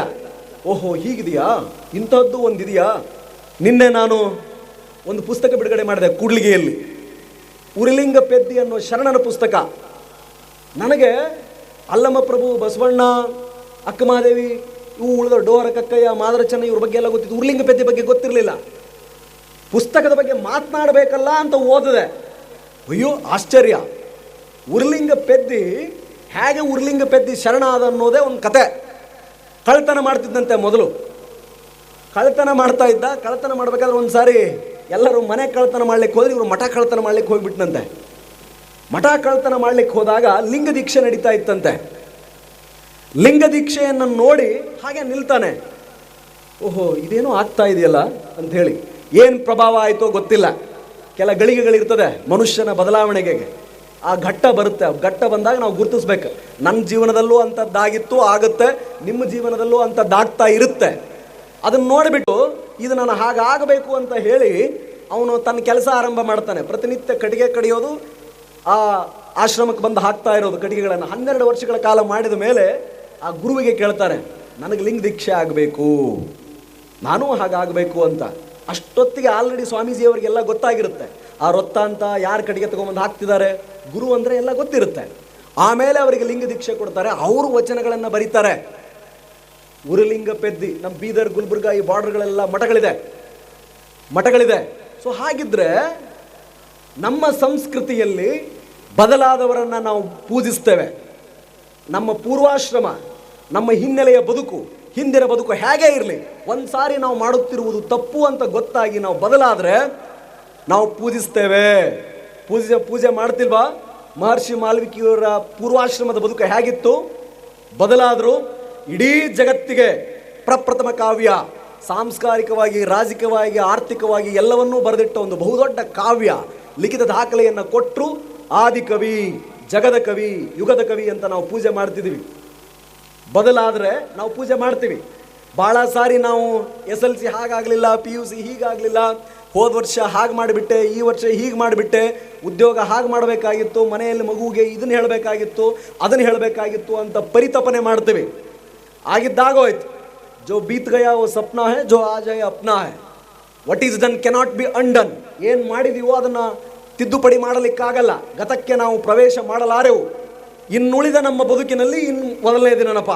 ಓಹೋ ಹೀಗಿದೆಯಾ, ಇಂಥದ್ದು ಒಂದಿದೆಯಾ. ನಿನ್ನೆ ನಾನು ಒಂದು ಪುಸ್ತಕ ಬಿಡುಗಡೆ ಮಾಡಿದೆ ಕೂಡ್ಲಿಗೆಯಲ್ಲಿ, ಉರಿಲಿಂಗ ಪೆದ್ದಿ ಅನ್ನೋ ಶರಣನ ಪುಸ್ತಕ. ನನಗೆ ಅಲ್ಲಮ ಪ್ರಭು, ಬಸವಣ್ಣ, ಅಕ್ಕಮಹಾದೇವಿ, ಇವು ಉಳಿದ ಡೋರ ಕಕ್ಕಯ್ಯ, ಮಾದರ ಚೆನ್ನ ಇವ್ರ ಬಗ್ಗೆ ಎಲ್ಲ ಗೊತ್ತಿತ್ತು. ಉರ್ಲಿಂಗ ಪೆದ್ದಿ ಬಗ್ಗೆ ಗೊತ್ತಿರಲಿಲ್ಲ. ಪುಸ್ತಕದ ಬಗ್ಗೆ ಮಾತನಾಡಬೇಕಲ್ಲ ಅಂತ ಓದಿದೆ. ಅಯ್ಯೋ ಆಶ್ಚರ್ಯ, ಉರ್ಲಿಂಗ ಪೆದ್ದಿ ಹೇಗೆ ಉರ್ಲಿಂಗ ಪೆದ್ದಿ ಶರಣ ಆದ ಅನ್ನೋದೇ ಒಂದು ಕತೆ. ಕಳ್ತನ ಮಾಡ್ತಿದ್ದಂತೆ. ಮೊದಲು ಕಳ್ತನ ಮಾಡ್ತಾ ಇದ್ದ. ಕಳ್ತನ ಮಾಡಬೇಕಾದ್ರೆ ಒಂದು ಸಾರಿ ಎಲ್ಲರೂ ಮನೆ ಕಳ್ತನ ಮಾಡ್ಲಿಕ್ಕೆ ಹೋದ್ರೆ ಇವರು ಮಠ ಕಳ್ತನ ಮಾಡ್ಲಿಕ್ಕೆ ಹೋಗಿಬಿಟ್ನಂತೆ. ಮಠ ಕಳ್ತನ ಮಾಡ್ಲಿಕ್ಕೆ ಹೋದಾಗ ಲಿಂಗ ದೀಕ್ಷೆ ನಡೀತಾ ಇತ್ತಂತೆ. ಲಿಂಗ ದೀಕ್ಷೆಯನ್ನು ನೋಡಿ ಹಾಗೆ ನಿಲ್ತಾನೆ. ಓಹೋ ಇದೇನೋ ಆಗ್ತಾ ಇದೆಯಲ್ಲ ಅಂತ ಹೇಳಿ. ಏನು ಪ್ರಭಾವ ಆಯಿತೋ ಗೊತ್ತಿಲ್ಲ. ಕೆಲ ಗಳಿಗೆಗಳಿರ್ತದೆ ಮನುಷ್ಯನ ಬದಲಾವಣೆಗೆ. ಆ ಘಟ್ಟ ಬರುತ್ತೆ. ಆ ಘಟ್ಟ ಬಂದಾಗ ನಾವು ಗುರುತಿಸ್ಬೇಕು. ನನ್ನ ಜೀವನದಲ್ಲೂ ಅಂಥದ್ದಾಗಿತ್ತು, ಆಗುತ್ತೆ, ನಿಮ್ಮ ಜೀವನದಲ್ಲೂ ಅಂಥದ್ದಾಗ್ತಾ ಇರುತ್ತೆ. ಅದನ್ನು ನೋಡಿಬಿಟ್ಟು ಇದು ನಾನು ಹಾಗಾಗಬೇಕು ಅಂತ ಹೇಳಿ ಅವನು ತನ್ನ ಕೆಲಸ ಆರಂಭ ಮಾಡ್ತಾನೆ. ಪ್ರತಿನಿತ್ಯ ಕಟ್ಟಿಗೆ ಕಡಿಯೋದು, ಆ ಆಶ್ರಮಕ್ಕೆ ಬಂದು ಹಾಕ್ತಾ ಇರೋದು ಕಟ್ಟಿಗೆಗಳನ್ನು. 12 ವರ್ಷಗಳ ಕಾಲ ಮಾಡಿದ ಮೇಲೆ ಆ ಗುರುವಿಗೆ ಕೇಳ್ತಾನೆ, ನನಗೆ ಲಿಂಗ ದೀಕ್ಷೆ ಆಗಬೇಕು, ನಾನೂ ಹಾಗಾಗಬೇಕು ಅಂತ. ಅಷ್ಟೊತ್ತಿಗೆ ಆಲ್ರೆಡಿ ಸ್ವಾಮೀಜಿಯವರಿಗೆಲ್ಲ ಗೊತ್ತಾಗಿರುತ್ತೆ. ಆ ರೊತ್ತ ಅಂತ ಯಾರು ಕಟ್ಟಿಗೆ ತೊಗೊಂಬಂದು ಹಾಕ್ತಿದ್ದಾರೆ, ಗುರು ಅಂದರೆ ಎಲ್ಲ ಗೊತ್ತಿರುತ್ತೆ. ಆಮೇಲೆ ಅವರಿಗೆ ಲಿಂಗ ದೀಕ್ಷೆ ಕೊಡ್ತಾರೆ. ಅವರು ವಚನಗಳನ್ನು ಬರೀತಾರೆ. ಉರುಲಿಂಗ ಪೆದ್ದಿ. ನಮ್ಮ ಬೀದರ್, ಗುಲ್ಬರ್ಗ ಈ ಬಾರ್ಡರ್ಗಳೆಲ್ಲ ಮಠಗಳಿದೆ. ಸೊ ಹಾಗಿದ್ರೆ ನಮ್ಮ ಸಂಸ್ಕೃತಿಯಲ್ಲಿ ಬದಲಾದವರನ್ನು ನಾವು ಪೂಜಿಸ್ತೇವೆ. ನಮ್ಮ ಪೂರ್ವಾಶ್ರಮ, ನಮ್ಮ ಹಿನ್ನೆಲೆಯ ಬದುಕು, ಹಿಂದಿನ ಬದುಕು ಹೇಗೆ ಇರಲಿ, ಒಂದು ಸಾರಿ ನಾವು ಮಾಡುತ್ತಿರುವುದು ತಪ್ಪು ಅಂತ ಗೊತ್ತಾಗಿ ನಾವು ಬದಲಾದರೆ ನಾವು ಪೂಜಿಸ್ತೇವೆ. ಪೂಜೆ ಮಾಡ್ತಿಲ್ವಾ? ಮಹರ್ಷಿ ಮಾಲ್ವಿಕಿಯವರ ಪೂರ್ವಾಶ್ರಮದ ಬದುಕು ಹೇಗಿತ್ತು? ಬದಲಾದರೂ ಇಡೀ ಜಗತ್ತಿಗೆ ಪ್ರಪ್ರಥಮ ಕಾವ್ಯ, ಸಾಂಸ್ಕಾರಿಕವಾಗಿ, ರಾಜಕೀಯವಾಗಿ, ಆರ್ಥಿಕವಾಗಿ ಎಲ್ಲವನ್ನೂ ಬರೆದಿಟ್ಟ ಒಂದು ಬಹುದೊಡ್ಡ ಕಾವ್ಯ, ಲಿಖಿತ ದಾಖಲೆಯನ್ನು ಕೊಟ್ಟರು. ಆದಿಕವಿ, ಜಗದ ಕವಿ, ಯುಗದ ಕವಿ ಅಂತ ನಾವು ಪೂಜೆ ಮಾಡ್ತಿದ್ದೀವಿ. ಬದಲಾದರೆ ನಾವು ಪೂಜೆ ಮಾಡ್ತೀವಿ. ಭಾಳ ಸಾರಿ ನಾವು SLC ಹಾಗಾಗಲಿಲ್ಲ, PUC ಹೀಗಾಗಲಿಲ್ಲ, ಹೋದ ವರ್ಷ ಹಾಗೆ ಮಾಡಿಬಿಟ್ಟೆ, ಈ ವರ್ಷ ಹೀಗೆ ಮಾಡಿಬಿಟ್ಟೆ, ಉದ್ಯೋಗ ಹಾಗೆ ಮಾಡಬೇಕಾಗಿತ್ತು, ಮನೆಯಲ್ಲಿ ಮಗುವಿಗೆ ಇದನ್ನು ಹೇಳಬೇಕಾಗಿತ್ತು, ಅದನ್ನು ಹೇಳಬೇಕಾಗಿತ್ತು ಅಂತ ಪರಿತಪನೆ ಮಾಡ್ತೀವಿ. ಆಗಿದ್ದಾಗೋಯ್ತು. ಜೋ ಬೀತ್ ಗಯಾ ವೋ ಸಪ್ನಾ ಹೈ, ಜೋ ಆಜ್ ಹೈ ಅಪ್ನಾ ಹೈ. What is done cannot be undone. ಏನು ಮಾಡಿದೀವೋ ಅದನ್ನು ತಿದ್ದುಪಡಿ ಮಾಡಲಿಕ್ಕಾಗಲ್ಲ. ಗತಕ್ಕೆ ನಾವು ಪ್ರವೇಶ ಮಾಡಲಾರೆವು. ಇನ್ನುಳಿದ ನಮ್ಮ ಬದುಕಿನಲ್ಲಿ ಮೊದಲನೇ ದಿನನಪ್ಪ.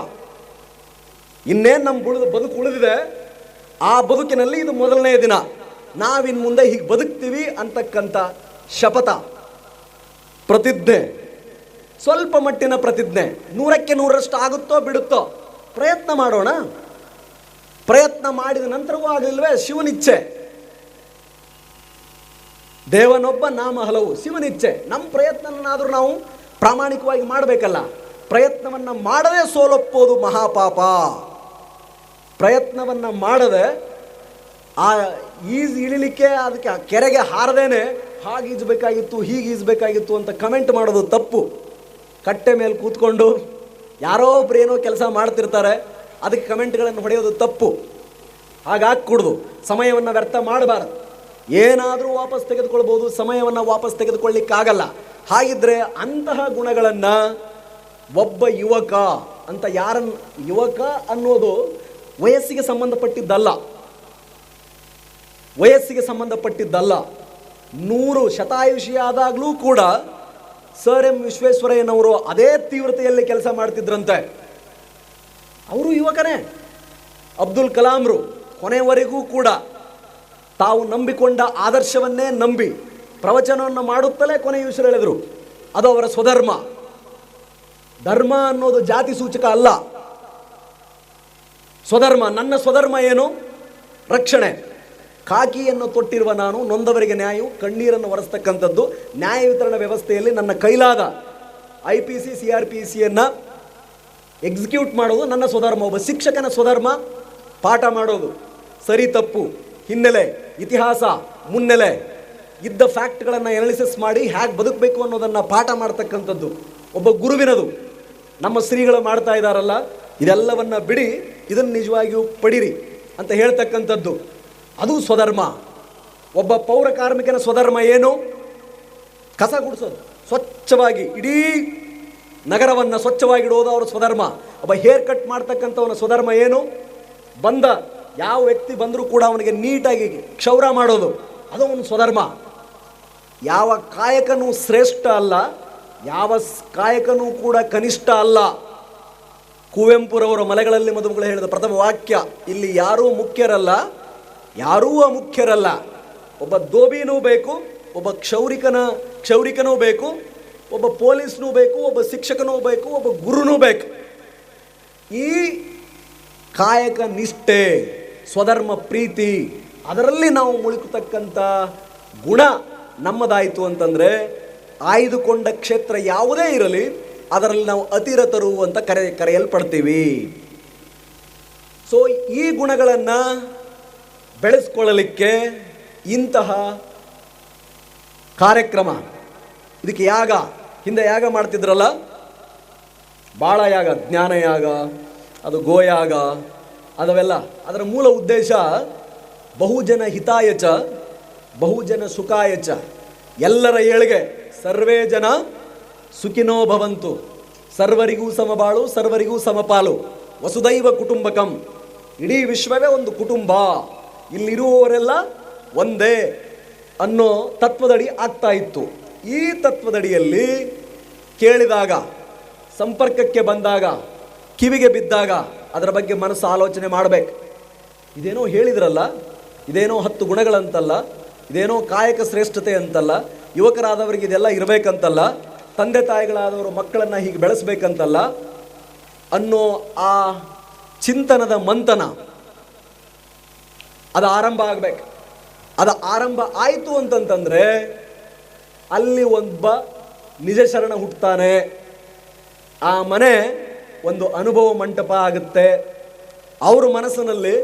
ಇನ್ನೇನು ನಮ್ಮ ಬದುಕು ಉಳಿದಿದೆ, ಆ ಬದುಕಿನಲ್ಲಿ ಇದು ಮೊದಲನೇ ದಿನ. ನಾವಿನ್ನು ಮುಂದೆ ಹೀಗೆ ಬದುಕ್ತೀವಿ ಅಂತಕ್ಕಂಥ ಶಪಥ, ಪ್ರತಿಜ್ಞೆ, ಸ್ವಲ್ಪ ಮಟ್ಟಿನ ಪ್ರತಿಜ್ಞೆ. 100ಕ್ಕೆ 100ರಷ್ಟು ಆಗುತ್ತೋ ಬಿಡುತ್ತೋ ಪ್ರಯತ್ನ ಮಾಡೋಣ. ಪ್ರಯತ್ನ ಮಾಡಿದ ನಂತರವೂ ಆಗಲಿಲ್ವೇ ಶಿವನಿಚ್ಛೆ. ದೇವನೊಬ್ಬ, ನಾಮ ಹಲವು, ಶಿವನಿಚ್ಛೆ. ನಮ್ಮ ಪ್ರಯತ್ನನಾದರೂ ನಾವು ಪ್ರಾಮಾಣಿಕವಾಗಿ ಮಾಡಬೇಕಲ್ಲ. ಪ್ರಯತ್ನವನ್ನು ಮಾಡದೆ ಸೋಲೊಪ್ಪೋದು ಮಹಾಪಾಪ. ಪ್ರಯತ್ನವನ್ನು ಮಾಡದೆ ಆ ಇಳಿಲಿಕ್ಕೆ, ಅದಕ್ಕೆ ಕೆರೆಗೆ ಹಾರದೇನೆ ಹಾಗೆ ಈಜಬೇಕಾಗಿತ್ತು, ಹೀಗೆ ಈಜಬೇಕಾಗಿತ್ತು ಅಂತ ಕಮೆಂಟ್ ಮಾಡೋದು ತಪ್ಪು. ಕಟ್ಟೆ ಮೇಲೆ ಕೂತ್ಕೊಂಡು ಯಾರೋ ಒಬ್ರು ಏನೋ ಕೆಲಸ ಮಾಡ್ತಿರ್ತಾರೆ, ಅದಕ್ಕೆ ಕಮೆಂಟ್ಗಳನ್ನು ಹೊಡೆಯೋದು ತಪ್ಪು. ಹಾಗಾಗ್ಕೂಡ್ದು. ಸಮಯವನ್ನು ವ್ಯರ್ಥ ಮಾಡಬಾರದು. ಏನಾದರೂ ವಾಪಸ್ ತೆಗೆದುಕೊಳ್ಬೋದು, ಸಮಯವನ್ನು ವಾಪಸ್ ತೆಗೆದುಕೊಳ್ಳಿಕ್ಕಾಗಲ್ಲ. ಹಾಗಿದ್ರೆ ಅಂತಹ ಗುಣಗಳನ್ನು ಒಬ್ಬ ಯುವಕ ಅಂತ ಯಾರನ್ನು, ಯುವಕ ಅನ್ನೋದು ವಯಸ್ಸಿಗೆ ಸಂಬಂಧಪಟ್ಟಿದ್ದಲ್ಲ, ವಯಸ್ಸಿಗೆ ಸಂಬಂಧಪಟ್ಟಿದ್ದಲ್ಲ. 100 ಶತಾಯುಷಿ ಆದಾಗಲೂ ಕೂಡ ಸರ್ ಎಂ ವಿಶ್ವೇಶ್ವರಯ್ಯನವರು ಅದೇ ತೀವ್ರತೆಯಲ್ಲಿ ಕೆಲಸ ಮಾಡ್ತಿದ್ರಂತೆ. ಅವರು ಯುವಕನೇ. ಅಬ್ದುಲ್ ಕಲಾಂರು ಕೊನೆಯವರೆಗೂ ಕೂಡ ತಾವು ನಂಬಿಕೊಂಡ ಆದರ್ಶವನ್ನೇ ನಂಬಿ ಪ್ರವಚನವನ್ನು ಮಾಡುತ್ತಲೇ ಕೊನೆಯ ವಿಷಯ ಹೇಳಿದರು. ಅದು ಅವರ ಸ್ವಧರ್ಮ. ಧರ್ಮ ಅನ್ನೋದು ಜಾತಿ ಸೂಚಕ ಅಲ್ಲ. ಸ್ವಧರ್ಮ, ನನ್ನ ಸ್ವಧರ್ಮ ಏನು? ರಕ್ಷಣೆ. ಖಾಕಿಯನ್ನು ತೊಟ್ಟಿರುವ ನಾನು ನೊಂದವರಿಗೆ ನ್ಯಾಯವು ಕಣ್ಣೀರನ್ನು ಒರೆಸ್ತಕ್ಕಂಥದ್ದು. ನ್ಯಾಯ ವಿತರಣಾ ವ್ಯವಸ್ಥೆಯಲ್ಲಿ ನನ್ನ ಕೈಲಾದ IPC CRPCಯನ್ನು ಎಕ್ಸಿಕ್ಯೂಟ್ ಮಾಡೋದು ನನ್ನ ಸ್ವಧರ್ಮ. ಒಬ್ಬ ಶಿಕ್ಷಕನ ಸ್ವಧರ್ಮ ಪಾಠ ಮಾಡೋದು, ಸರಿ ತಪ್ಪು, ಹಿನ್ನೆಲೆ, ಇತಿಹಾಸ, ಮುನ್ನೆಲೆ ಇದ್ದ ಫ್ಯಾಕ್ಟ್ಗಳನ್ನು ಎನಾಲಿಸಿಸ್ ಮಾಡಿ ಹೇಗೆ ಬದುಕಬೇಕು ಅನ್ನೋದನ್ನು ಪಾಠ ಮಾಡ್ತಕ್ಕಂಥದ್ದು ಒಬ್ಬ ಗುರುವಿನದು. ನಮ್ಮ ಶ್ರೀಗಳು ಮಾಡ್ತಾ ಇದ್ದಾರಲ್ಲ, ಇದೆಲ್ಲವನ್ನು ಬಿಡಿ, ಇದನ್ನು ನಿಜವಾಗಿಯೂ ಪಡಿರಿ ಅಂತ ಹೇಳ್ತಕ್ಕಂಥದ್ದು ಅದು ಸ್ವಧರ್ಮ. ಒಬ್ಬ ಪೌರ ಕಾರ್ಮಿಕನ ಸ್ವಧರ್ಮ ಏನು? ಕಸ ಗುಡಿಸೋದು, ಸ್ವಚ್ಛವಾಗಿ ಇಡೀ ನಗರವನ್ನು ಸ್ವಚ್ಛವಾಗಿಡುವುದು ಅವರ ಸ್ವಧರ್ಮ. ಒಬ್ಬ ಹೇರ್ ಕಟ್ ಮಾಡ್ತಕ್ಕಂಥವನ ಸ್ವಧರ್ಮ ಏನು? ಬಂದ ಯಾವ ವ್ಯಕ್ತಿ ಬಂದರೂ ಕೂಡ ಅವನಿಗೆ ನೀಟಾಗಿ ಕ್ಷೌರ ಮಾಡೋದು, ಅದು ಅವನ ಸ್ವಧರ್ಮ. ಯಾವ ಕಾಯಕನೂ ಶ್ರೇಷ್ಠ ಅಲ್ಲ, ಯಾವ ಕಾಯಕನೂ ಕೂಡ ಕನಿಷ್ಠ ಅಲ್ಲ. ಕುವೆಂಪುರವರ ಮಲೆಗಳಲ್ಲಿ ಮದುಮಗಳು ಹೇಳಿದ ಪ್ರಥಮ ವಾಕ್ಯ, ಇಲ್ಲಿ ಯಾರೂ ಮುಖ್ಯರಲ್ಲ, ಯಾರೂ ಅಮುಖ್ಯರಲ್ಲ. ಒಬ್ಬ ದೋಬಿನೂ ಬೇಕು, ಒಬ್ಬ ಕ್ಷೌರಿಕನೂ ಬೇಕು, ಒಬ್ಬ ಪೊಲೀಸ್ನೂ ಬೇಕು, ಒಬ್ಬ ಶಿಕ್ಷಕನೂ ಬೇಕು, ಒಬ್ಬ ಗುರುನೂ ಬೇಕು. ಈ ಕಾಯಕ ನಿಷ್ಠೆ, ಸ್ವಧರ್ಮ ಪ್ರೀತಿ, ಅದರಲ್ಲಿ ನಾವು ಮುಳುಕತಕ್ಕಂಥ ಗುಣ ನಮ್ಮದಾಯಿತು ಅಂತಂದರೆ ಆಯ್ದುಕೊಂಡ ಕ್ಷೇತ್ರ ಯಾವುದೇ ಇರಲಿ ಅದರಲ್ಲಿ ನಾವು ಅತಿರತರು ಅಂತ ಕರೆಯಲ್ಪಡ್ತೀವಿ. ಸೊ ಈ ಗುಣಗಳನ್ನು ಬೆಳೆಸ್ಕೊಳ್ಳಲಿಕ್ಕೆ ಇಂತಹ ಕಾರ್ಯಕ್ರಮ, ಇದಕ್ಕೆ ಯಾಗ, ಹಿಂದೆ ಯಾಗ ಮಾಡ್ತಿದ್ರಲ್ಲ, ಬಾಳ ಯಾಗ, ಜ್ಞಾನ ಯಾಗ, ಅದು ಗೋಯಾಗ, ಅದವೆಲ್ಲ ಅದರ ಮೂಲ ಉದ್ದೇಶ ಬಹುಜನ ಹಿತಾಯಚ ಬಹುಜನ ಸುಖಾಯಚ, ಎಲ್ಲರ ಏಳಿಗೆ, ಸರ್ವೇ ಜನ ಸುಖಿನೋ ಭವಂತು, ಸರ್ವರಿಗೂ ಸಮಬಾಳು, ಸರ್ವರಿಗೂ ಸಮಪಾಲು, ವಸುದೈವ ಕುಟುಂಬಕಂ, ಇಡೀ ವಿಶ್ವವೇ ಒಂದು ಕುಟುಂಬ, ಇಲ್ಲಿರುವವರೆಲ್ಲ ಒಂದೇ ಅನ್ನೋ ತತ್ವದಡಿ ಆಗ್ತಾ ಇತ್ತು. ಈ ತತ್ವದಡಿಯಲ್ಲಿ ಕೇಳಿದಾಗ, ಸಂಪರ್ಕಕ್ಕೆ ಬಂದಾಗ, ಕಿವಿಗೆ ಬಿದ್ದಾಗ ಅದರ ಬಗ್ಗೆ ಮನಸ್ಸು ಆಲೋಚನೆ ಮಾಡಬೇಕು. ಇದೇನೋ ಹೇಳಿದ್ರಲ್ಲ, ಇದೇನೋ 10 ಗುಣಗಳಂತಲ್ಲ, ಇದೇನೋ ಕಾಯಕ ಶ್ರೇಷ್ಠತೆ ಅಂತಲ್ಲ, ಯುವಕರಾದವರಿಗೆ ಇದೆಲ್ಲ ಇರಬೇಕಂತಲ್ಲ, ತಂದೆ ತಾಯಿಗಳಾದವರು ಮಕ್ಕಳನ್ನು ಹೀಗೆ ಬೆಳೆಸಬೇಕಂತಲ್ಲ ಅನ್ನೋ ಆ ಚಿಂತನದ ಮಂಥನ ಅದು ಆರಂಭ ಆಗಬೇಕು. ಅದು ಆರಂಭ ಆಯಿತು ಅಂತಂತಂದರೆ ಅಲ್ಲಿ ಒಬ್ಬ ನಿಜ ಶರಣ ಹುಟ್ಟುತ್ತಾನೆ. ಆ ಮನೆ ಒಂದು ಅನುಭವ ಮಂಟಪ ಆಗುತ್ತೆ. ಅವ್ರ ಮನಸ್ಸಿನಲ್ಲಿ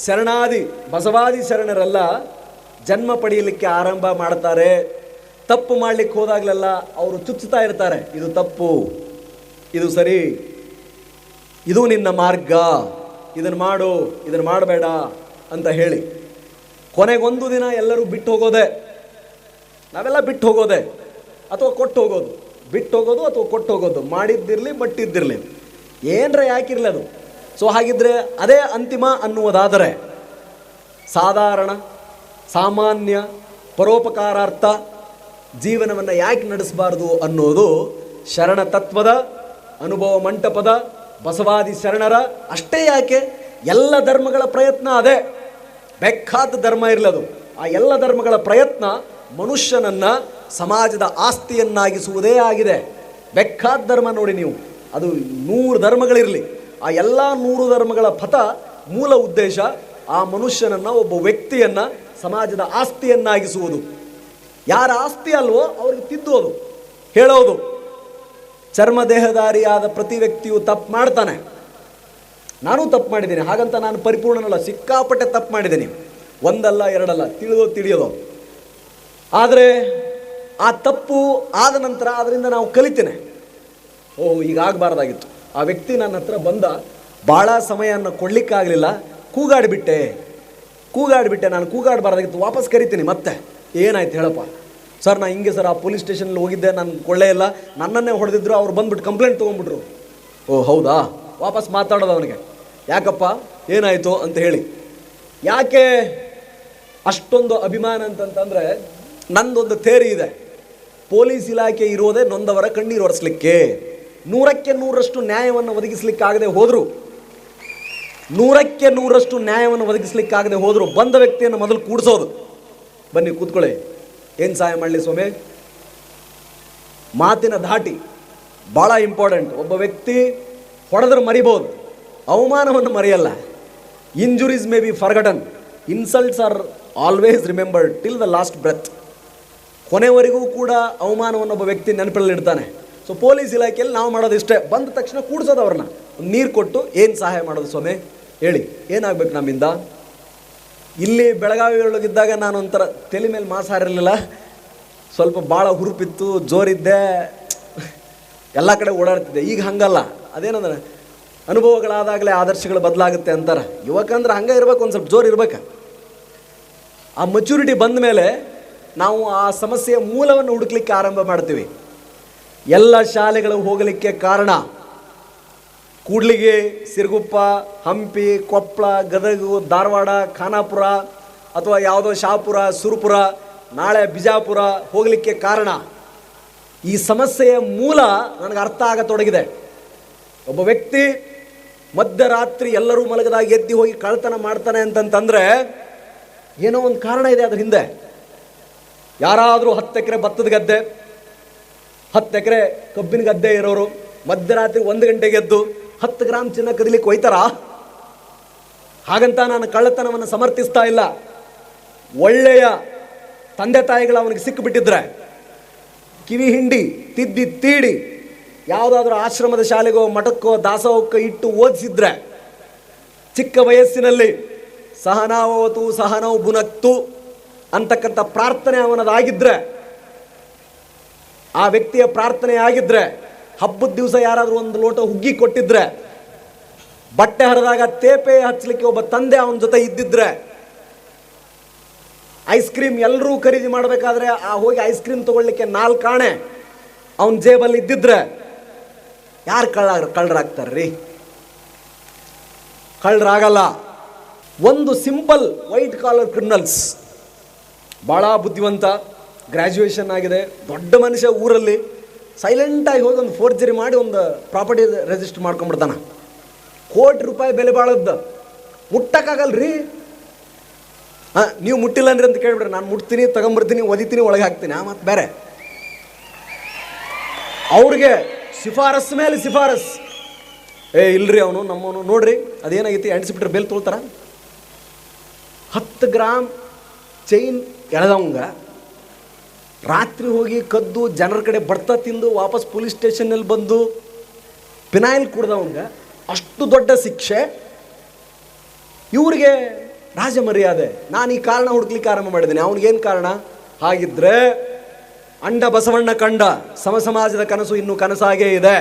ಶರಣಾದಿ ಬಸವಾದಿ ಶರಣರೆಲ್ಲ ಜನ್ಮ ಪಡೆಯಲಿಕ್ಕೆ ಆರಂಭ ಮಾಡ್ತಾರೆ. ತಪ್ಪು ಮಾಡಲಿಕ್ಕೆ ಹೋದಾಗಲೆಲ್ಲ ಅವರು ಚುಚ್ಚುತ್ತಾ ಇರ್ತಾರೆ, ಇದು ತಪ್ಪು, ಇದು ಸರಿ, ಇದು ನಿನ್ನ ಮಾರ್ಗ, ಇದನ್ನು ಮಾಡು, ಇದನ್ನು ಮಾಡಬೇಡ ಅಂತ ಹೇಳಿ ಕೊನೆಗೊಂದು ದಿನ ಎಲ್ಲರೂ ಬಿಟ್ಟು ಹೋಗೋದೆ, ನಾವೆಲ್ಲ ಬಿಟ್ಟು ಹೋಗೋದೆ ಅಥವಾ ಕೊಟ್ಟು ಹೋಗೋದು, ಬಿಟ್ಟು ಹೋಗೋದು ಅಥವಾ ಕೊಟ್ಟು ಹೋಗೋದು, ಮಾಡಿದ್ದಿರಲಿ ಮಟ್ಟಿದ್ದಿರಲಿ, ಏನರ ಯಾಕಿರಲಿ ಅದು. ಸೊ ಹಾಗಿದ್ರೆ ಅದೇ ಅಂತಿಮ ಅನ್ನುವುದಾದರೆ ಸಾಧಾರಣ ಸಾಮಾನ್ಯ ಪರೋಪಕಾರಾರ್ಥ ಜೀವನವನ್ನು ಯಾಕೆ ನಡೆಸಬಾರ್ದು ಅನ್ನೋದು ಶರಣ ತತ್ವದ ಅನುಭವ ಮಂಟಪದ ಬಸವಾದಿ ಶರಣರ ಅಷ್ಟೇ ಯಾಕೆ, ಎಲ್ಲ ಧರ್ಮಗಳ ಪ್ರಯತ್ನ ಅದೇ. ಬೇಕಾದ ಧರ್ಮ ಇರಲದು, ಆ ಎಲ್ಲ ಧರ್ಮಗಳ ಪ್ರಯತ್ನ ಮನುಷ್ಯನನ್ನು ಸಮಾಜದ ಆಸ್ತಿಯನ್ನಾಗಿಸುವುದೇ ಆಗಿದೆ. ಬೇಕಾದ ಧರ್ಮ ನೋಡಿ ನೀವು, ಅದು 100 ಧರ್ಮಗಳಿರಲಿ, ಆ ಎಲ್ಲ 100 ಧರ್ಮಗಳ ಪಥ ಮೂಲ ಉದ್ದೇಶ ಆ ಮನುಷ್ಯನನ್ನು, ಒಬ್ಬ ವ್ಯಕ್ತಿಯನ್ನು ಸಮಾಜದ ಆಸ್ತಿಯನ್ನಾಗಿಸುವುದು. ಯಾರ ಆಸ್ತಿ ಅಲ್ವೋ ಅವ್ರಿಗೆ ತಿದ್ದೋದು, ಹೇಳೋದು. ಚರ್ಮದೇಹಧಾರಿಯಾದ ಪ್ರತಿ ವ್ಯಕ್ತಿಯು ತಪ್ಪು ಮಾಡ್ತಾನೆ. ನಾನು ತಪ್ಪು ಮಾಡಿದ್ದೀನಿ, ಹಾಗಂತ ನಾನು ಪರಿಪೂರ್ಣನಲ್ಲ, ಸಿಕ್ಕಾಪಟ್ಟೆ ತಪ್ಪು ಮಾಡಿದ್ದೀನಿ, ಒಂದಲ್ಲ ಎರಡಲ್ಲ, ತಿಳಿಯೋದು. ಆದರೆ ಆ ತಪ್ಪು ಆದ ನಂತರ ಅದರಿಂದ ನಾವು ಕಲಿತೇನೆ, ಓಹ್ ಹೀಗಾಗಬಾರ್ದಾಗಿತ್ತು, ಆ ವ್ಯಕ್ತಿ ನನ್ನ ಹತ್ರ ಬಂದ, ಭಾಳ ಸಮಯವನ್ನು ಕೊಡಲಿಕ್ಕಾಗಲಿಲ್ಲ, ಕೂಗಾಡಿಬಿಟ್ಟೆ, ನಾನು ಕೂಗಾಡಬಾರ್ದಾಗಿತ್ತು, ವಾಪಸ್ ಕರಿತೀನಿ. ಮತ್ತೆ ಏನಾಯ್ತು ಹೇಳಪ್ಪ ಸರ್, ನಾನು ಹಿಂಗೆ ಸರ್ ಆ ಪೊಲೀಸ್ ಸ್ಟೇಷನಲ್ಲಿ ಹೋಗಿದ್ದೆ, ನಾನು ಕೊಳ್ಳೇ ಇಲ್ಲ, ನನ್ನನ್ನೇ ಹೊಡೆದಿದ್ರು, ಅವ್ರು ಬಂದುಬಿಟ್ಟು ಕಂಪ್ಲೇಂಟ್ ತೊಗೊಂಡ್ಬಿಟ್ರು. ಓ ಹೌದಾ, ವಾಪಸ್ ಮಾತಾಡೋದು ಅವನಿಗೆ, ಯಾಕಪ್ಪ ಏನಾಯಿತು ಅಂತ ಹೇಳಿ. ಯಾಕೆ ಅಷ್ಟೊಂದು ಅಭಿಮಾನ ಅಂತಂತಂದರೆ ನಂದೊಂದು ಥೇರಿ ಇದೆ, ಪೊಲೀಸ್ ಇಲಾಖೆ ಇರೋದೇ ನೊಂದವರ ಕಣ್ಣೀರು ಒರೆಸಲಿಕ್ಕೆ. 100ಕ್ಕೆ 100ರಷ್ಟು ನ್ಯಾಯವನ್ನು ಒದಗಿಸಲಿಕ್ಕಾಗದೆ ಹೋದರು, 100ಕ್ಕೆ 100ರಷ್ಟು ನ್ಯಾಯವನ್ನು ಒದಗಿಸಲಿಕ್ಕಾಗದೆ ಹೋದರು, ಬಂದ ವ್ಯಕ್ತಿಯನ್ನು ಮೊದಲು ಕೂಡಿಸೋದು, ಬನ್ನಿ ಕೂತ್ಕೊಳ್ಳಿ, ಏನು ಸಹಾಯ ಮಾಡಲಿ ಸ್ವಾಮಿ. ಮಾತಿನ ಧಾಟಿ ಭಾಳ ಇಂಪಾರ್ಟೆಂಟ್. ಒಬ್ಬ ವ್ಯಕ್ತಿ ಹೊಡೆದ್ರೆ ಮರಿಬೋದು, ಅವಮಾನವನ್ನು ಮರೆಯಲ್ಲ. Injuries may be forgotten, insults are always remembered till the last breath. ಕೊನೆವರೆಗೂ ಕೂಡ ಅವಮಾನವನ್ನು ಒಬ್ಬ ವ್ಯಕ್ತಿ ನೆನಪಲ್ಲಿಡ್ತಾನೆ. ಸೊ ಪೊಲೀಸ್ ಇಲಾಖೆಯಲ್ಲಿ ನಾವು ಮಾಡೋದು ಇಷ್ಟೇ, ಬಂದ ತಕ್ಷಣ ಕೂಡ್ಸೋದು ಅವ್ರನ್ನ, ನೀರು ಕೊಟ್ಟು ಏನು ಸಹಾಯ ಮಾಡೋದು ಸ್ವಾಮಿ ಹೇಳಿ, ಏನಾಗಬೇಕು ನಮ್ಮಿಂದ. ಇಲ್ಲಿ ಬೆಳಗಾವಿ ಒಳಗಿದ್ದಾಗ ನಾನು ಒಂಥರ ತಲೆ ಮೇಲೆ ಮಾಸ ಹಾರಿರಲಿಲ್ಲ, ಸ್ವಲ್ಪ ಭಾಳ ಹುರುಪಿತ್ತು, ಜೋರಿದ್ದೆ, ಎಲ್ಲ ಕಡೆ ಓಡಾಡ್ತಿದ್ದೆ. ಈಗ ಹಂಗಲ್ಲ, ಅದೇನಂದ್ರೆ ಅನುಭವಗಳಾದಾಗಲೇ ಆದರ್ಶಗಳು ಬದಲಾಗುತ್ತೆ ಅಂತಾರೆ. ಯುವಕಂದ್ರೆ ಹಂಗೆ ಇರ್ಬೇಕು, ಒಂದು ಸ್ವಲ್ಪ ಜೋರು ಇರ್ಬೇಕು. ಆ ಮೆಚುರಿಟಿ ಬಂದ ಮೇಲೆ ನಾವು ಆ ಸಮಸ್ಯೆಯ ಮೂಲವನ್ನು ಹುಡುಕ್ಲಿಕ್ಕೆ ಆರಂಭ ಮಾಡ್ತೀವಿ. ಎಲ್ಲ ಶಾಲೆಗಳು ಹೋಗಲಿಕ್ಕೆ ಕಾರಣ ಕೂಡ್ಲಿಗಿ, ಸಿರುಗುಪ್ಪ, ಹಂಪಿ, ಕೊಪ್ಪಳ, ಗದಗ, ಧಾರವಾಡ, ಖಾನಾಪುರ ಅಥವಾ ಯಾವುದೋ ಶಹಾಪುರ, ಸುರಪುರ, ನಾಳೆ ಬಿಜಾಪುರ ಹೋಗಲಿಕ್ಕೆ ಕಾರಣ ಈ ಸಮಸ್ಯೆಯ ಮೂಲ ನನಗೆ ಅರ್ಥ ಆಗತೊಡಗಿದೆ. ಒಬ್ಬ ವ್ಯಕ್ತಿ ಮಧ್ಯರಾತ್ರಿ ಎಲ್ಲರೂ ಮಲಗದಾಗ ಎದ್ದು ಹೋಗಿ ಕಳ್ತನ ಮಾಡ್ತಾನೆ ಅಂತಂತಂದರೆ ಏನೋ ಒಂದು ಕಾರಣ ಇದೆ ಅದ್ರ ಹಿಂದೆ. ಯಾರಾದರೂ 10 ಎಕರೆ ಭತ್ತದ ಗದ್ದೆ, 10 ಎಕರೆ ಕಬ್ಬಿನ ಗದ್ದೆ ಇರೋರು ಮಧ್ಯರಾತ್ರಿ 1 ಗಂಟೆಗೆ ಎದ್ದು 10 ಗ್ರಾಮ್ ಚಿನ್ನ ಕದಿಲಿಕ್ಕೆ ಹೋಯ್ತಾರಾ? ಹಾಗಂತ ನಾನು ಕಳ್ಳತನವನ್ನು ಸಮರ್ಥಿಸ್ತಾ ಇಲ್ಲ. ಒಳ್ಳೆಯ ತಂದೆ ತಾಯಿಗಳು ಅವನಿಗೆ ಸಿಕ್ಕಿಬಿಟ್ಟಿದ್ರೆ, ಕಿವಿ ಹಿಂಡಿ ತಿದ್ದಿ ತೀಡಿ ಯಾವುದಾದ್ರೂ ಆಶ್ರಮದ ಶಾಲೆಗೋ ಮಠಕ್ಕೋ ದಾಸೋಹಕ್ಕೋ ಇಟ್ಟು ಓದಿಸಿದ್ರೆ, ಚಿಕ್ಕ ವಯಸ್ಸಿನಲ್ಲಿ ಸಹನಾವತು ಸಹನೌ ಭುನಕ್ತು ಅಂತಕ್ಕಂಥ ಪ್ರಾರ್ಥನೆ ಅವನದಾಗಿದ್ದರೆ, ಆ ವ್ಯಕ್ತಿಯ ಪ್ರಾರ್ಥನೆ ಆಗಿದ್ರೆ, ಹಬ್ಬದ ದಿವಸ ಯಾರಾದರೂ ಒಂದು ಲೋಟ ಹುಗ್ಗಿ ಕೊಟ್ಟಿದ್ರೆ, ಬಟ್ಟೆ ಹರಿದಾಗ ತೇಪೆ ಹಚ್ಚಲಿಕ್ಕೆ ಒಬ್ಬ ತಂದೆ ಅವನ ಜೊತೆ ಇದ್ದಿದ್ರೆ, ಐಸ್ ಕ್ರೀಮ್ ಎಲ್ಲರೂ ಖರೀದಿ ಮಾಡಬೇಕಾದ್ರೆ ಆ ಹೋಗಿ ಐಸ್ ಕ್ರೀಮ್ ತಗೊಳ್ಳಿಕ್ಕೆ 4 ಆಣೆ ಅವನ ಜೇಬಲ್ಲಿ ಇದ್ದಿದ್ರೆ, ಯಾರು ಕಳ್ಳರಾಗ್ತಾರ್ರಿ? ಕಳ್ಳರಾಗಲ್ಲ. ಒಂದು ಸಿಂಪಲ್ ವೈಟ್ ಕಾಲರ್ ಕ್ರಿಮಿನಲ್ಸ್, ಭಾಳ ಬುದ್ಧಿವಂತ, ಗ್ರ್ಯಾಜುಯೇಷನ್ ಆಗಿದೆ, ದೊಡ್ಡ ಮನುಷ್ಯ, ಊರಲ್ಲಿ ಸೈಲೆಂಟಾಗಿ ಹೋಗಿ ಒಂದು ಫೋರ್ಜರಿ ಮಾಡಿ ಒಂದು ಪ್ರಾಪರ್ಟಿ ರಿಜಿಸ್ಟರ್ ಮಾಡ್ಕೊಂಡ್ಬಿಡ್ತಾನೆ. ಕೋಟಿ ರೂಪಾಯಿ ಬೆಲೆ ಬಾಳದ್ದು, ಮುಟ್ಟಕ್ಕಾಗಲ್ರಿ. ನೀವು ಮುಟ್ಟಿಲ್ಲ ಅಂದ್ರಿ ಅಂತ ಕೇಳ್ಬಿಡ್ರಿ, ನಾನು ಮುಟ್ತೀನಿ, ತಗೊಂಬರ್ತೀನಿ, ಒದಿತೀನಿ, ಒಳಗೆ ಹಾಕ್ತೀನಿ. ಮತ್ತು ಬೇರೆ ಅವ್ರಿಗೆ ಶಿಫಾರಸ್ ಮೇಲೆ ಶಿಫಾರಸ್. ಇಲ್ರಿ ಅವನು ನಮ್ಮವನು ನೋಡ್ರಿ ಅದೇನಾಗೈತಿ, ಎಣಿಸ್ಬಿಟ್ರೆ ಬೇಲ್ ತೊಳ್ತಾರ. 10 ಗ್ರಾಮ್ ಚೈನ್ ಎಳೆದವಂಗ ರಾತ್ರಿ ಹೋಗಿ ಕದ್ದು ಜನರ ಕಡೆ ಬಡ್ತಾ ತಿಂದು ವಾಪಸ್ ಪೊಲೀಸ್ ಸ್ಟೇಷನ್ನಲ್ಲಿ ಬಂದು ಪಿನಾಯಿಲ್ ಕುಡ್ದವಂಗ ಅಷ್ಟು ದೊಡ್ಡ ಶಿಕ್ಷೆ. ಇವ್ರಿಗೆ ರಾಜ ಮರ್ಯಾದೆ. ನಾನು ಈ ಕಾರಣ ಹುಡುಕ್ಲಿಕ್ಕೆ ಆರಂಭ ಮಾಡಿದ್ದೀನಿ. ಅವನಿಗೇನು ಕಾರಣ? ಹಾಗಿದ್ರೆ ಅಂಡ ಬಸವಣ್ಣ ಕಂಡ ಸಮ ಸಮಾಜದ ಕನಸು ಇನ್ನೂ ಕನಸಾಗೇ ಇದೆ.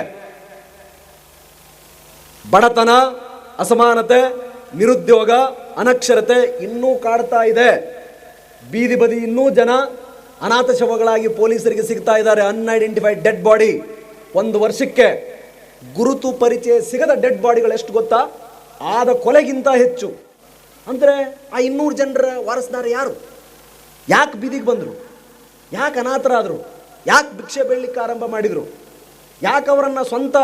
ಬಡತನ, ಅಸಮಾನತೆ, ನಿರುದ್ಯೋಗ, ಅನಕ್ಷರತೆ ಇನ್ನೂ ಕಾಡ್ತಾ ಇದೆ. ಬೀದಿ ಬದಿ ಇನ್ನೂ ಜನ ಅನಾಥ ಶವಗಳಾಗಿ ಪೊಲೀಸರಿಗೆ ಸಿಗ್ತಾ ಇದ್ದಾರೆ. Unidentified dead body. 1 ವರ್ಷಕ್ಕೆ ಗುರುತು ಪರಿಚಯ ಸಿಗದ ಡೆಡ್ ಬಾಡಿಗಳು ಎಷ್ಟು ಗೊತ್ತಾ? ಆದ ಕೊಲೆಗಿಂತ ಹೆಚ್ಚು. ಅಂದರೆ ಆ 200 ಜನರ ವಾರಸ್ದಾರ ಯಾರು? ಯಾಕೆ ಬೀದಿಗೆ ಬಂದರು? ಯಾಕೆ ಅನಾಥರಾದರು? ಯಾಕೆ ಭಿಕ್ಷೆ ಬೇಡಲಿಕ್ಕೆ ಆರಂಭ ಮಾಡಿದರು? ಯಾಕೆ ಅವರನ್ನು ಸ್ವಂತ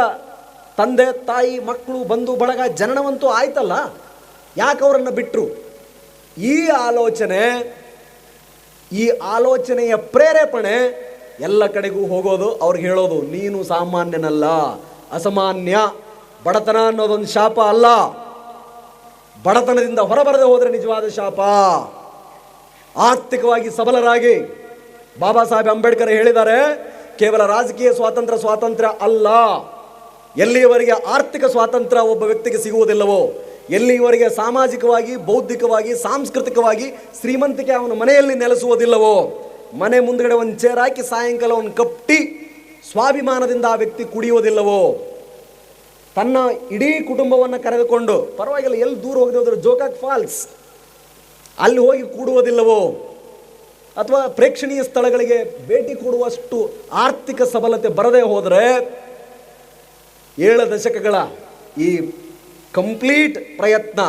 ತಂದೆ ತಾಯಿ ಮಕ್ಕಳು ಬಂಧು ಬಳಗ ಜನನವಂತೂ ಆಯ್ತಲ್ಲ, ಯಾಕೆ ಅವರನ್ನು ಬಿಟ್ಟರು? ಈ ಆಲೋಚನೆಯ ಪ್ರೇರೇಪಣೆ ಎಲ್ಲ ಕಡೆಗೂ ಹೋಗೋದು. ಅವ್ರಿಗೆ ಹೇಳೋದು, ನೀನು ಸಾಮಾನ್ಯನಲ್ಲ, ಅಸಾಮಾನ್ಯ. ಬಡತನ ಅನ್ನೋದೊಂದು ಶಾಪ ಅಲ್ಲ. ಬಡತನದಿಂದ ಹೊರಬರದೆ ಹೋದರೆ ನಿಜವಾದ ಶಾಪ. ಆರ್ಥಿಕವಾಗಿ ಸಬಲರಾಗಿ ಬಾಬಾ ಸಾಹೇಬ್ ಅಂಬೇಡ್ಕರ್ ಹೇಳಿದ್ದಾರೆ, ಕೇವಲ ರಾಜಕೀಯ ಸ್ವಾತಂತ್ರ್ಯ ಅಲ್ಲ. ಎಲ್ಲಿಯವರೆಗೆ ಆರ್ಥಿಕ ಸ್ವಾತಂತ್ರ್ಯ ಒಬ್ಬ ವ್ಯಕ್ತಿಗೆ ಸಿಗುವುದಿಲ್ಲವೋ, ಎಲ್ಲಿಯವರೆಗೆ ಸಾಮಾಜಿಕವಾಗಿ, ಬೌದ್ಧಿಕವಾಗಿ, ಸಾಂಸ್ಕೃತಿಕವಾಗಿ ಶ್ರೀಮಂತಿಕೆ ಅವನ ಮನೆಯಲ್ಲಿ ನೆಲೆಸುವುದಿಲ್ಲವೋ, ಮನೆ ಮುಂದ್ಗಡೆ ಒಂದು ಚೇರ್ ಹಾಕಿ ಸಾಯಂಕಾಲ ಒಂದು ಕಪ್ ಟೀ ಸ್ವಾಭಿಮಾನದಿಂದ ಆ ವ್ಯಕ್ತಿ ಕುಡಿಯುವುದಿಲ್ಲವೋ, ತನ್ನ ಇಡೀ ಕುಟುಂಬವನ್ನು ಕರೆದುಕೊಂಡು ಪರವಾಗಿಲ್ಲ ಎಲ್ಲಿ ದೂರ ಹೋಗದೆ ಹೋದ್ರೆ ಜೋಕಾಕ್ ಫಾಲ್ಸ್ ಅಲ್ಲಿ ಹೋಗಿ ಕೂಡುವುದಿಲ್ಲವೋ, ಅಥವಾ ಪ್ರೇಕ್ಷಣೀಯ ಸ್ಥಳಗಳಿಗೆ ಭೇಟಿ ಕೊಡುವಷ್ಟು ಆರ್ಥಿಕ ಸಬಲತೆ ಬರದೇ ಹೋದರೆ 7 ದಶಕಗಳ ಈ ಕಂಪ್ಲೀಟ್ ಪ್ರಯತ್ನ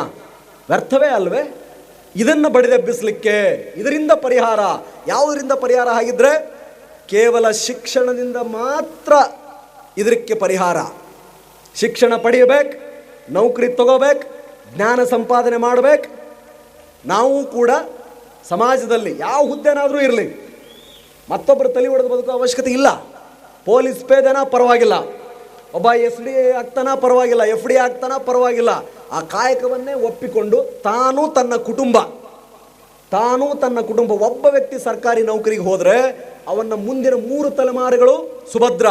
ವ್ಯರ್ಥವೇ ಅಲ್ವೇ? ಇದನ್ನು ಬಡಿದೆಬ್ಬಿಸಲಿಕ್ಕೆ ಇದರಿಂದ ಪರಿಹಾರ, ಯಾವುದರಿಂದ ಪರಿಹಾರ? ಆಗಿದ್ರೆ ಕೇವಲ ಶಿಕ್ಷಣದಿಂದ ಮಾತ್ರ ಇದಕ್ಕೆ ಪರಿಹಾರ. ಶಿಕ್ಷಣ ಪಡೆಯಬೇಕು, ನೌಕರಿ ತಗೋಬೇಕು, ಜ್ಞಾನ ಸಂಪಾದನೆ ಮಾಡಬೇಕು. ನಾವು ಕೂಡ ಸಮಾಜದಲ್ಲಿ ಯಾವ ಹುದ್ದೆನಾದರೂ ಇರಲಿ, ಮತ್ತೊಬ್ಬರು ತಲೆ ಹೊಡೆದು ಬದುಕೋ ಅವಶ್ಯಕತೆ ಇಲ್ಲ. ಪೊಲೀಸ್ ಪೇದೆನ ಪರವಾಗಿಲ್ಲ, ಒಬ್ಬ SD ಆಗ್ತಾನ ಪರವಾಗಿಲ್ಲ, FD ಆಗ್ತಾನ ಪರವಾಗಿಲ್ಲ. ಆ ಕಾಯಕವನ್ನೇ ಒಪ್ಪಿಕೊಂಡು ತಾನು ತನ್ನ ಕುಟುಂಬ ತಾನು ತನ್ನ ಕುಟುಂಬ, ಒಬ್ಬ ವ್ಯಕ್ತಿ ಸರ್ಕಾರಿ ನೌಕರಿಗೆ ಹೋದರೆ ಅವನ್ನ ಮುಂದಿನ 3 ತಲೆಮಾರುಗಳು ಸುಭದ್ರ.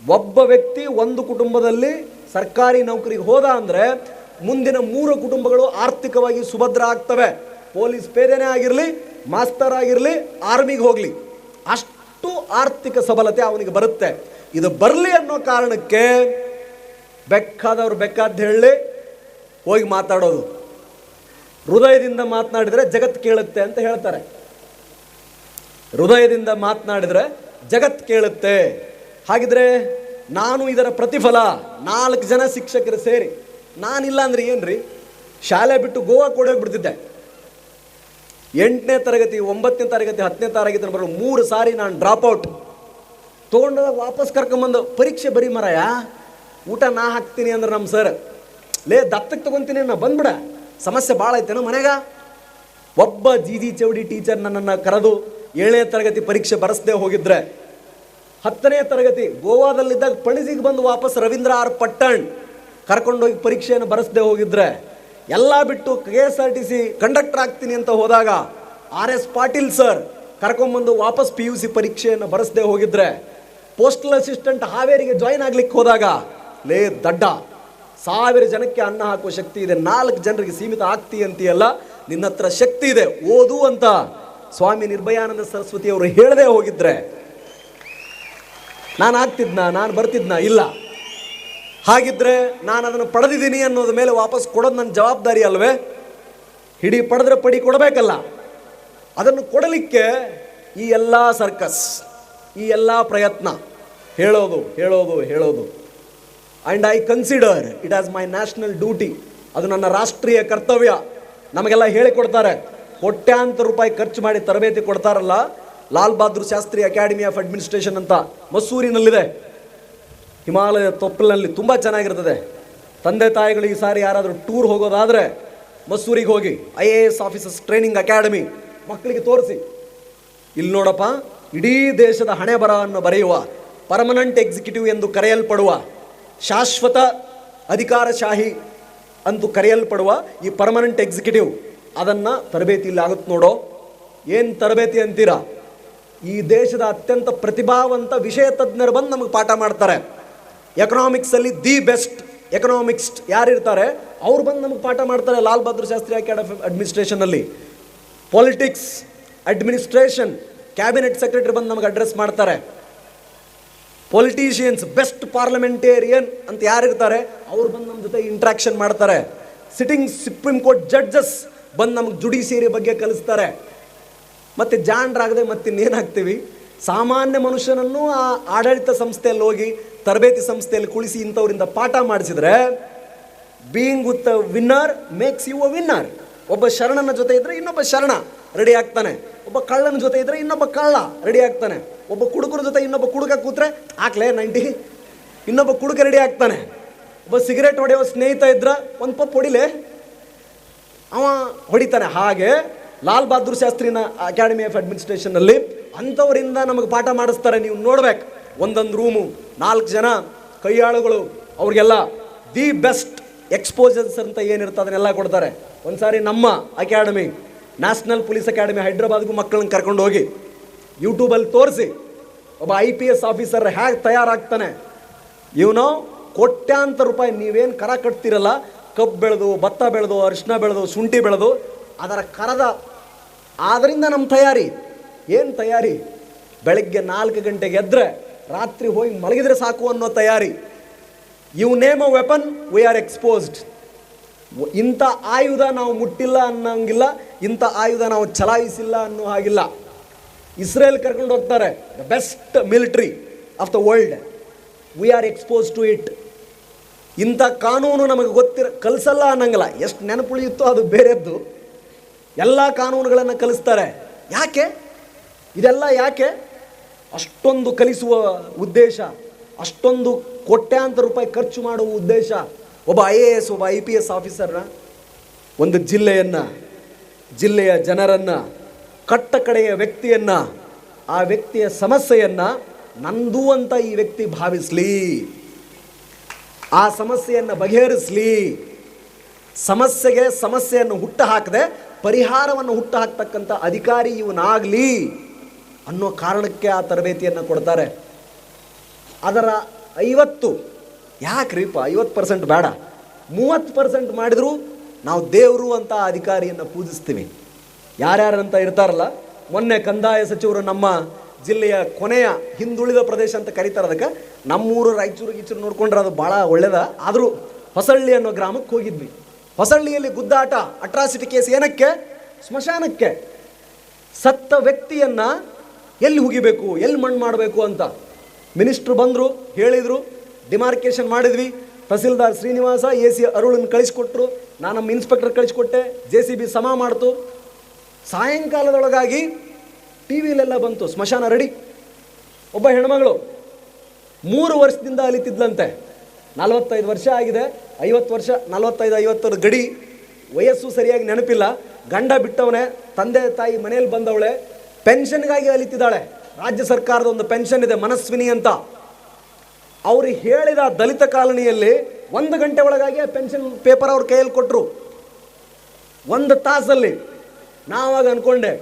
ಒಬ್ಬ ವ್ಯಕ್ತಿ ಒಂದು ಕುಟುಂಬದಲ್ಲಿ ಸರ್ಕಾರಿ ನೌಕರಿಗೆ ಹೋದ ಅಂದರೆ ಮುಂದಿನ 3 ಕುಟುಂಬಗಳು ಆರ್ಥಿಕವಾಗಿ ಸುಭದ್ರ ಆಗ್ತವೆ. ಪೊಲೀಸ್ ಪೇದೆನೇ ಆಗಿರಲಿ, ಮಾಸ್ತರ್ ಆಗಿರಲಿ, ಆರ್ಮಿಗೆ ಹೋಗಲಿ, ಅಷ್ಟು ಆರ್ಥಿಕ ಸಬಲತೆ ಅವನಿಗೆ ಬರುತ್ತೆ. ಇದು ಬರಲಿ ಅನ್ನೋ ಕಾರಣಕ್ಕೆ ಬೇಕಾದವ್ರು ಬೇಕಾದ್ದು ಹೇಳಿ ಹೋಗಿ ಮಾತಾಡೋದು. ಹೃದಯದಿಂದ ಮಾತನಾಡಿದರೆ ಜಗತ್ತು ಕೇಳುತ್ತೆ ಅಂತ ಹೇಳ್ತಾರೆ. ಹೃದಯದಿಂದ ಮಾತನಾಡಿದರೆ ಜಗತ್ತು ಕೇಳುತ್ತೆ. ಹಾಗಿದ್ರೆ ನಾನು ಇದರ ಪ್ರತಿಫಲ 4 ಜನ ಶಿಕ್ಷಕರು ಸೇರಿ, ನಾನಿಲ್ಲ ಅಂದ್ರೆ ಏನ್ರಿ, ಶಾಲೆ ಬಿಟ್ಟು ಗೋವಾ ಕೊಡೋಗ್ಬಿಡ್ತಿದ್ದೆ. 8ನೇ ತರಗತಿ, 9ನೇ ತರಗತಿ, 10ನೇ ತರಗತಿ ಬರೋ 3 ಸಾರಿ ನಾನು ಡ್ರಾಪ್ ಔಟ್ ತೊಗೊಂಡಾಗ ವಾಪಸ್ ಕರ್ಕೊಂಬಂದು ಪರೀಕ್ಷೆ ಬರೀ ಮರಯ, ಊಟ ನಾ ಹಾಕ್ತೀನಿ ಅಂದ್ರೆ ನಮ್ಮ ಸರ್, ಲೇ ದತ್ತಕ್ಕೆ ತಗೊಂತೀನಿ ನಾ ಬಂದ್ಬಿಡ, ಸಮಸ್ಯೆ ಭಾಳ ಐತೇನೋ ಮನೆಗ. ಒಬ್ಬ ಜಿ ಚೌಡಿ ಟೀಚರ್ ನನ್ನನ್ನು ಕರೆದು 7ನೇ ತರಗತಿ ಪರೀಕ್ಷೆ ಬರೆಸದೆ ಹೋಗಿದ್ರೆ, 10ನೇ ತರಗತಿ ಗೋವಾದಲ್ಲಿದ್ದಾಗ ಪಣಜಿಗೆ ಬಂದು ವಾಪಸ್ ರವೀಂದ್ರ ಆರ್ ಪಟ್ಟಣ್ ಕರ್ಕೊಂಡೋಗಿ ಪರೀಕ್ಷೆಯನ್ನು ಬರೆಸದೆ ಹೋಗಿದ್ರೆ, ಎಲ್ಲ ಬಿಟ್ಟು KSRTC ಕಂಡಕ್ಟರ್ ಆಗ್ತೀನಿ ಅಂತ ಹೋದಾಗ RS ಪಾಟೀಲ್ ಸರ್ ಕರ್ಕೊಂಡ್ಬಂದು ವಾಪಸ್ PUC ಪರೀಕ್ಷೆಯನ್ನು ಬರೆಸದೆ ಹೋಗಿದ್ರೆ, ಪೋಸ್ಟಲ್ ಅಸಿಸ್ಟೆಂಟ್ ಹಾವೇರಿಗೆ ಜಾಯಿನ್ ಆಗ್ಲಿಕ್ಕೆ ಹೋದಾಗ, ಲೇ ದಡ್ಡ, 1000 ಜನಕ್ಕೆ ಅನ್ನ ಹಾಕುವ ಶಕ್ತಿ ಇದೆ, 4 ಜನರಿಗೆ ಸೀಮಿತ ಆಗ್ತಿ ಅಂತೀಯಲ್ಲ, ನಿನ್ನ ಹತ್ರ ಶಕ್ತಿ ಇದೆ, ಓದು ಅಂತ ಸ್ವಾಮಿ ನಿರ್ಭಯಾನಂದ ಸರಸ್ವತಿ ಅವರು ಹೇಳದೆ ಹೋಗಿದ್ರೆ ನಾನು ಆಗ್ತಿದ್ನಾ, ನಾನು ಬರ್ತಿದ್ನಾ? ಇಲ್ಲ. ಹಾಗಿದ್ರೆ ನಾನು ಅದನ್ನು ಪಡೆದಿದ್ದೀನಿ ಅನ್ನೋದ ಮೇಲೆ ವಾಪಸ್ ಕೊಡೋದು ನನ್ನ ಜವಾಬ್ದಾರಿ ಅಲ್ವೇ? ಹಿಡಿ ಪಡೆದ್ರೆ ಪಡಿ ಕೊಡಬೇಕಲ್ಲ. ಅದನ್ನು ಕೊಡಲಿಕ್ಕೆ ಈ ಎಲ್ಲ ಸರ್ಕಸ್, ಈ ಎಲ್ಲ ಪ್ರಯತ್ನ, ಹೇಳೋದು ಹೇಳೋದು ಹೇಳೋದು. And I consider it as my national duty, ಅದು ನನ್ನ ರಾಷ್ಟ್ರೀಯ ಕರ್ತವ್ಯ. ನಮಗೆಲ್ಲ ಹೇಳಿಕೊಡ್ತಾರೆ, ಕೋಟ್ಯಾಂತರ ರೂಪಾಯಿ ಖರ್ಚು ಮಾಡಿ ತರಬೇತಿ ಕೊಡ್ತಾರಲ್ಲ, Lal Bahadur Shastri academy of administration ಅಂತ ಮಸೂರಿನಲ್ಲಿದೆ, ಹಿಮಾಲಯದ ತೊಪ್ಪಲಿನಲ್ಲಿ, ತುಂಬ ಚೆನ್ನಾಗಿರ್ತದೆ. ತಂದೆ ತಾಯಿಗಳು ಈ ಸಾರಿ ಯಾರಾದರೂ ಟೂರ್ ಹೋಗೋದಾದರೆ ಮಸೂರಿಗೆ ಹೋಗಿ IAS ಆಫೀಸರ್ಸ್ ಟ್ರೈನಿಂಗ್ ಅಕಾಡೆಮಿ ಮಕ್ಕಳಿಗೆ ತೋರಿಸಿ, ಇಲ್ಲಿ ನೋಡಪ್ಪ, ಇಡೀ ದೇಶದ ಹಣೆ ಬರಹವನ್ನು ಬರೆಯುವ, ಪರ್ಮನೆಂಟ್ ಎಕ್ಸಿಕ್ಯೂಟಿವ್ ಎಂದು ಕರೆಯಲ್ಪಡುವ, ಶಾಶ್ವತ ಅಧಿಕಾರಶಾಹಿ ಅಂತೂ ಕರೆಯಲ್ಪಡುವ ಈ ಪರ್ಮನೆಂಟ್ ಎಕ್ಸಿಕ್ಯೂಟಿವ್, ಅದನ್ನು ತರಬೇತಿ ಇಲ್ಲಿ ಆಗುತ್ತೆ ನೋಡೋ. ಏನು ತರಬೇತಿ ಅಂತೀರಾ? ಈ ದೇಶದ ಅತ್ಯಂತ ಪ್ರತಿಭಾವಂತ ವಿಷಯ ತಜ್ಞರು ಬಂದು ನಮಗೆ ಪಾಠ ಮಾಡ್ತಾರೆ. ಎಕನಾಮಿಕ್ಸಲ್ಲಿ ದಿ ಬೆಸ್ಟ್ ಎಕನಾಮಿಕ್ಸ್ಟ್ ಯಾರಿರ್ತಾರೆ ಅವ್ರು ಬಂದು ನಮಗೆ ಪಾಠ ಮಾಡ್ತಾರೆ ಲಾಲ್ ಬಹದ್ದೂರ್ ಶಾಸ್ತ್ರಿ ಅಕಾಡೆಮಿ ಆಫ್ ಅಡ್ಮಿನಿಸ್ಟ್ರೇಷನಲ್ಲಿ. ಪಾಲಿಟಿಕ್ಸ್, ಅಡ್ಮಿನಿಸ್ಟ್ರೇಷನ್, ಕ್ಯಾಬಿನೆಟ್ ಸೆಕ್ರೆಟರಿ ಬಂದು ನಮಗೆ ಅಡ್ರೆಸ್ ಮಾಡ್ತಾರೆ. ಪೊಲಿಟಿಷಿಯನ್ಸ್, ಬೆಸ್ಟ್ ಪಾರ್ಲಿಮೆಂಟೇರಿಯನ್ ಅಂತ ಯಾರಿರ್ತಾರೆ ಅವ್ರು ಬಂದು ನಮ್ಮ ಜೊತೆ ಇಂಟ್ರಾಕ್ಷನ್ ಮಾಡ್ತಾರೆ. ಸಿಟ್ಟಿಂಗ್ ಸುಪ್ರೀಂ ಕೋರ್ಟ್ ಜಡ್ಜಸ್ ಬಂದು ನಮಗೆ ಜುಡಿಷಿಯರಿ ಬಗ್ಗೆ ಕಲಿಸ್ತಾರೆ. ಮತ್ತು ಜಾಣರಾಗದೆ ಮತ್ತಿನ್ನೇನಾಗ್ತೀವಿ, ಸಾಮಾನ್ಯ ಮನುಷ್ಯನನ್ನು ಆ ಆಡಳಿತ ಸಂಸ್ಥೆಯಲ್ಲಿ ಹೋಗಿ ತರಬೇತಿ ಸಂಸ್ಥೆಯಲ್ಲಿ ಕುಳಿಸಿ ಇಂಥವರಿಂದ ಪಾಠ ಮಾಡಿಸಿದ್ರೆ, being with a winner makes you a winner. ಒಬ್ಬ ಶರಣನ ಜೊತೆ ಇದ್ದರೆ ಇನ್ನೊಬ್ಬ ಶರಣ ರೆಡಿ ಆಗ್ತಾನೆ, ಒಬ್ಬ ಕಳ್ಳನ ಜೊತೆ ಇದ್ದರೆ ಇನ್ನೊಬ್ಬ ಕಳ್ಳ ರೆಡಿ ಆಗ್ತಾನೆ, ಒಬ್ಬ ಕುಡುಕರ ಜೊತೆ ಇನ್ನೊಬ್ಬ ಕುಡುಕ ಕೂತ್ರೆ ಹಾಕ್ಲೆ 90 ಇನ್ನೊಬ್ಬ ಕುಡುಕ ರೆಡಿ ಆಗ್ತಾನೆ, ಒಬ್ಬ ಸಿಗರೇಟ್ ಹೊಡೆಯೋ ಸ್ನೇಹಿತ ಇದ್ರೆ ಒಂದು ಪಪ್ ಹೊಡಿಲೆ ಅವ ಹೊಡಿತಾನೆ. ಹಾಗೆ ಲಾಲ್ ಬಹದ್ದೂರ್ ಶಾಸ್ತ್ರಿನ ಅಕಾಡೆಮಿ ಆಫ್ ಅಡ್ಮಿನಿಸ್ಟ್ರೇಷನ್ನಲ್ಲಿ ಅಂಥವರಿಂದ ನಮಗೆ ಪಾಠ ಮಾಡಿಸ್ತಾರೆ. ನೀವು ನೋಡ್ಬೇಕು, ಒಂದೊಂದು ರೂಮು, 4 ಜನ ಕೈಯಾಳುಗಳು, ಅವ್ರಿಗೆಲ್ಲ ದಿ ಬೆಸ್ಟ್ ಎಕ್ಸ್ಪೋಜರ್ಸ್ ಅಂತ ಏನಿರುತ್ತೆ ಅದನ್ನೆಲ್ಲ ಕೊಡ್ತಾರೆ. ಒಂದು ಸಾರಿ ನಮ್ಮ ಅಕಾಡೆಮಿ, ನ್ಯಾಷನಲ್ ಪೊಲೀಸ್ ಅಕಾಡೆಮಿ ಹೈದ್ರಾಬಾದ್ಗೂ ಮಕ್ಕಳನ್ನ ಕರ್ಕೊಂಡು ಹೋಗಿ ಯೂಟ್ಯೂಬಲ್ಲಿ ತೋರಿಸಿ ಒಬ್ಬ IPS ಆಫೀಸರ್ ಹೇಗೆ ತಯಾರಾಗ್ತಾನೆ. ಇವನು ಕೋಟ್ಯಾಂತರ ರೂಪಾಯಿ ನೀವೇನು ಕರ ಕಟ್ತೀರಲ್ಲ, ಕಬ್ಬು ಬೆಳೆದು, ಭತ್ತ ಬೆಳೆದು, ಅರಿಶಿನ ಬೆಳೆದು, ಶುಂಠಿ ಬೆಳೆದು, ಅದರ ಕರದ ಆದ್ದರಿಂದ ನಮ್ಮ ತಯಾರಿ ಏನು ತಯಾರಿ? ಬೆಳಗ್ಗೆ 4 ಗಂಟೆಗೆ ಎದ್ದರೆ ರಾತ್ರಿ ಹೋಗಿ ಮಲಗಿದ್ರೆ ಸಾಕು ಅನ್ನೋ ತಯಾರಿ. You name a weapon, we are exposed. ಇಂಥ ಆಯುಧ ನಾವು ಮುಟ್ಟಿಲ್ಲ ಅನ್ನೋಂಗಿಲ್ಲ, ಇಂಥ ಆಯುಧ ನಾವು ಚಲಾಯಿಸಿಲ್ಲ ಅನ್ನೋ ಹಾಗಿಲ್ಲ. ಇಸ್ರೇಲ್ ಕರ್ಕೊಂಡು ಹೋಗ್ತಾರೆ, the best military of the world, we are expose to it. ಇಂಥ ಕಾನೂನು ನಮಗೆ ಕಲಿಸಲ್ಲ ಅನ್ನಂಗಿಲ್ಲ. ಎಷ್ಟು ನೆನಪುಳಿಯುತ್ತೋ ಅದು ಬೇರೆದ್ದು. ಎಲ್ಲ ಕಾನೂನುಗಳನ್ನು ಕಲಿಸ್ತಾರೆ. ಯಾಕೆ ಇದೆಲ್ಲ? ಯಾಕೆ ಅಷ್ಟೊಂದು ಕಲಿಸುವ ಉದ್ದೇಶ, ಅಷ್ಟೊಂದು ಕೋಟ್ಯಾಂತರ ರೂಪಾಯಿ ಖರ್ಚು ಮಾಡುವ ಉದ್ದೇಶ? ಒಬ್ಬ IAS, ಒಬ್ಬ IPS ಆಫೀಸರ್ನ, ಒಂದು ಜಿಲ್ಲೆಯ ಜನರನ್ನು, ಕಟ್ಟ ಕಡೆಯ ವ್ಯಕ್ತಿಯನ್ನು, ಆ ವ್ಯಕ್ತಿಯ ಸಮಸ್ಯೆಯನ್ನು ನಂದು ಅಂತ ಈ ವ್ಯಕ್ತಿ ಭಾವಿಸಲಿ, ಆ ಸಮಸ್ಯೆಯನ್ನು ಬಗೆಹರಿಸಲಿ, ಸಮಸ್ಯೆಯನ್ನು ಹುಟ್ಟು ಹಾಕದೆ ಪರಿಹಾರವನ್ನು ಹುಟ್ಟು ಹಾಕ್ತಕ್ಕಂಥ ಅಧಿಕಾರಿ ಇವನಾಗಲಿ ಅನ್ನೋ ಕಾರಣಕ್ಕೆ ಆ ತರಬೇತಿಯನ್ನು ಕೊಡ್ತಾರೆ. ಅದರ 50 ಯಾಕ್ರೀಪ 50% ಬೇಡ, 30% ಮಾಡಿದರೂ ನಾವು ದೇವರು ಅಂತ ಅಧಿಕಾರಿಯನ್ನು ಪೂಜಿಸ್ತೀವಿ. ಯಾರ್ಯಾರಂತ ಇರ್ತಾರಲ್ಲ, ಮೊನ್ನೆ ಕಂದಾಯ ಸಚಿವರು ನಮ್ಮ ಜಿಲ್ಲೆಯ ಕೊನೆಯ ಹಿಂದುಳಿದ ಪ್ರದೇಶ ಅಂತ ಕರೀತಾರೆ, ಅದಕ್ಕೆ ನಮ್ಮೂರು ರಾಯಚೂರು ಗೀಚೂರು ನೋಡ್ಕೊಂಡ್ರೆ ಅದು ಭಾಳ ಒಳ್ಳೆಯದ. ಆದರೂ ಹೊಸಳ್ಳಿ ಅನ್ನೋ ಗ್ರಾಮಕ್ಕೆ ಹೋಗಿದ್ವಿ. ಹೊಸಳ್ಳಿಯಲ್ಲಿ ಗುದ್ದಾಟ, ಅಟ್ರಾಸಿಟಿ ಕೇಸ್. ಏನಕ್ಕೆ? ಸ್ಮಶಾನಕ್ಕೆ. ಸತ್ತ ವ್ಯಕ್ತಿಯನ್ನು ಎಲ್ಲಿ ಹುಗಿಬೇಕು, ಎಲ್ಲಿ ಮಣ್ಣು ಮಾಡಬೇಕು ಅಂತ ಮಿನಿಸ್ಟ್ರು ಬಂದರು, ಹೇಳಿದರು, ಡಿಮಾರ್ಕೇಶನ್ ಮಾಡಿದ್ವಿ. ತಹಸೀಲ್ದಾರ್ ಶ್ರೀನಿವಾಸ AC ಅರುಳನ್ನು ಕಳಿಸ್ಕೊಟ್ರು, ನಾನು ನಮ್ಮ ಇನ್ಸ್ಪೆಕ್ಟರ್ ಕಳಿಸ್ಕೊಟ್ಟೆ, JCB ಸಮ ಮಾಡ್ತು. ಸಾಯಂಕಾಲದೊಳಗಾಗಿ ಟಿ ವಿಲೆಲ್ಲ ಬಂತು, ಸ್ಮಶಾನ ರೆಡಿ. ಒಬ್ಬ ಹೆಣ್ಮಗಳು 3 ವರ್ಷದಿಂದ ಅಲಿತಿದ್ಲಂತೆ, 45 ವರ್ಷ ಆಗಿದೆ, 50 ವರ್ಷ, 45-50 ಗಡಿ, ವಯಸ್ಸು ಸರಿಯಾಗಿ ನೆನಪಿಲ್ಲ. ಗಂಡ ಬಿಟ್ಟವನೇ, ತಂದೆ ತಾಯಿ ಮನೆಯಲ್ಲಿ ಬಂದವಳೆ, ಪೆನ್ಷನ್ಗಾಗಿ ಅಲಿತಿದ್ದಾಳೆ. ರಾಜ್ಯ ಸರ್ಕಾರದ ಒಂದು ಪೆನ್ಷನ್ ಇದೆ, ಮನಸ್ವಿನಿ ಅಂತ. ಅವರು ಹೇಳಿದ ದಲಿತ ಕಾಲನಿಯಲ್ಲಿ 1 ಗಂಟೆ ಒಳಗಾಗಿ ಆ ಪೆನ್ಷನ್ ಪೇಪರ್ ಅವ್ರ ಕೈಯಲ್ಲಿ ಕೊಟ್ಟರು, 1 ತಾಸಲ್ಲಿ. ನಾವಾಗ ಅಂದ್ಕೊಂಡೆ,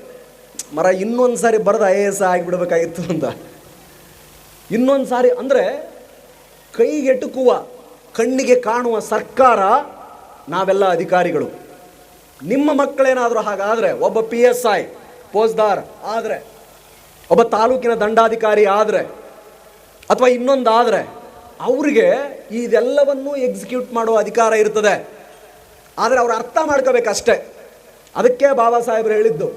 ಮರ ಇನ್ನೊಂದು ಸಾರಿ ಬರೆದು IAS ಆಗಿಬಿಡ್ಬೇಕಾಗಿತ್ತು ಅಂತ. ಇನ್ನೊಂದು ಸಾರಿ ಅಂದರೆ ಕೈಗೆಟುಕುವ, ಕಣ್ಣಿಗೆ ಕಾಣುವ ಸರ್ಕಾರ ನಾವೆಲ್ಲ ಅಧಿಕಾರಿಗಳು. ನಿಮ್ಮ ಮಕ್ಕಳೇನಾದರೂ ಹಾಗಾದರೆ, ಒಬ್ಬ PSI ಫೌಜ್ದಾರ್ ಆದರೆ, ಒಬ್ಬ ತಾಲೂಕಿನ ದಂಡಾಧಿಕಾರಿ ಆದರೆ, ಅಥವಾ ಇನ್ನೊಂದು ಆದರೆ, ಅವರಿಗೆ ಇದೆಲ್ಲವನ್ನೂ ಎಕ್ಸಿಕ್ಯೂಟ್ ಮಾಡುವ ಅಧಿಕಾರ ಇರ್ತದೆ. ಆದರೆ ಅವರು ಅರ್ಥ ಮಾಡ್ಕೋಬೇಕಷ್ಟೇ. ಅದಕ್ಕೆ ಬಾಬಾ ಸಾಹೇಬರು ಹೇಳಿದ್ದು,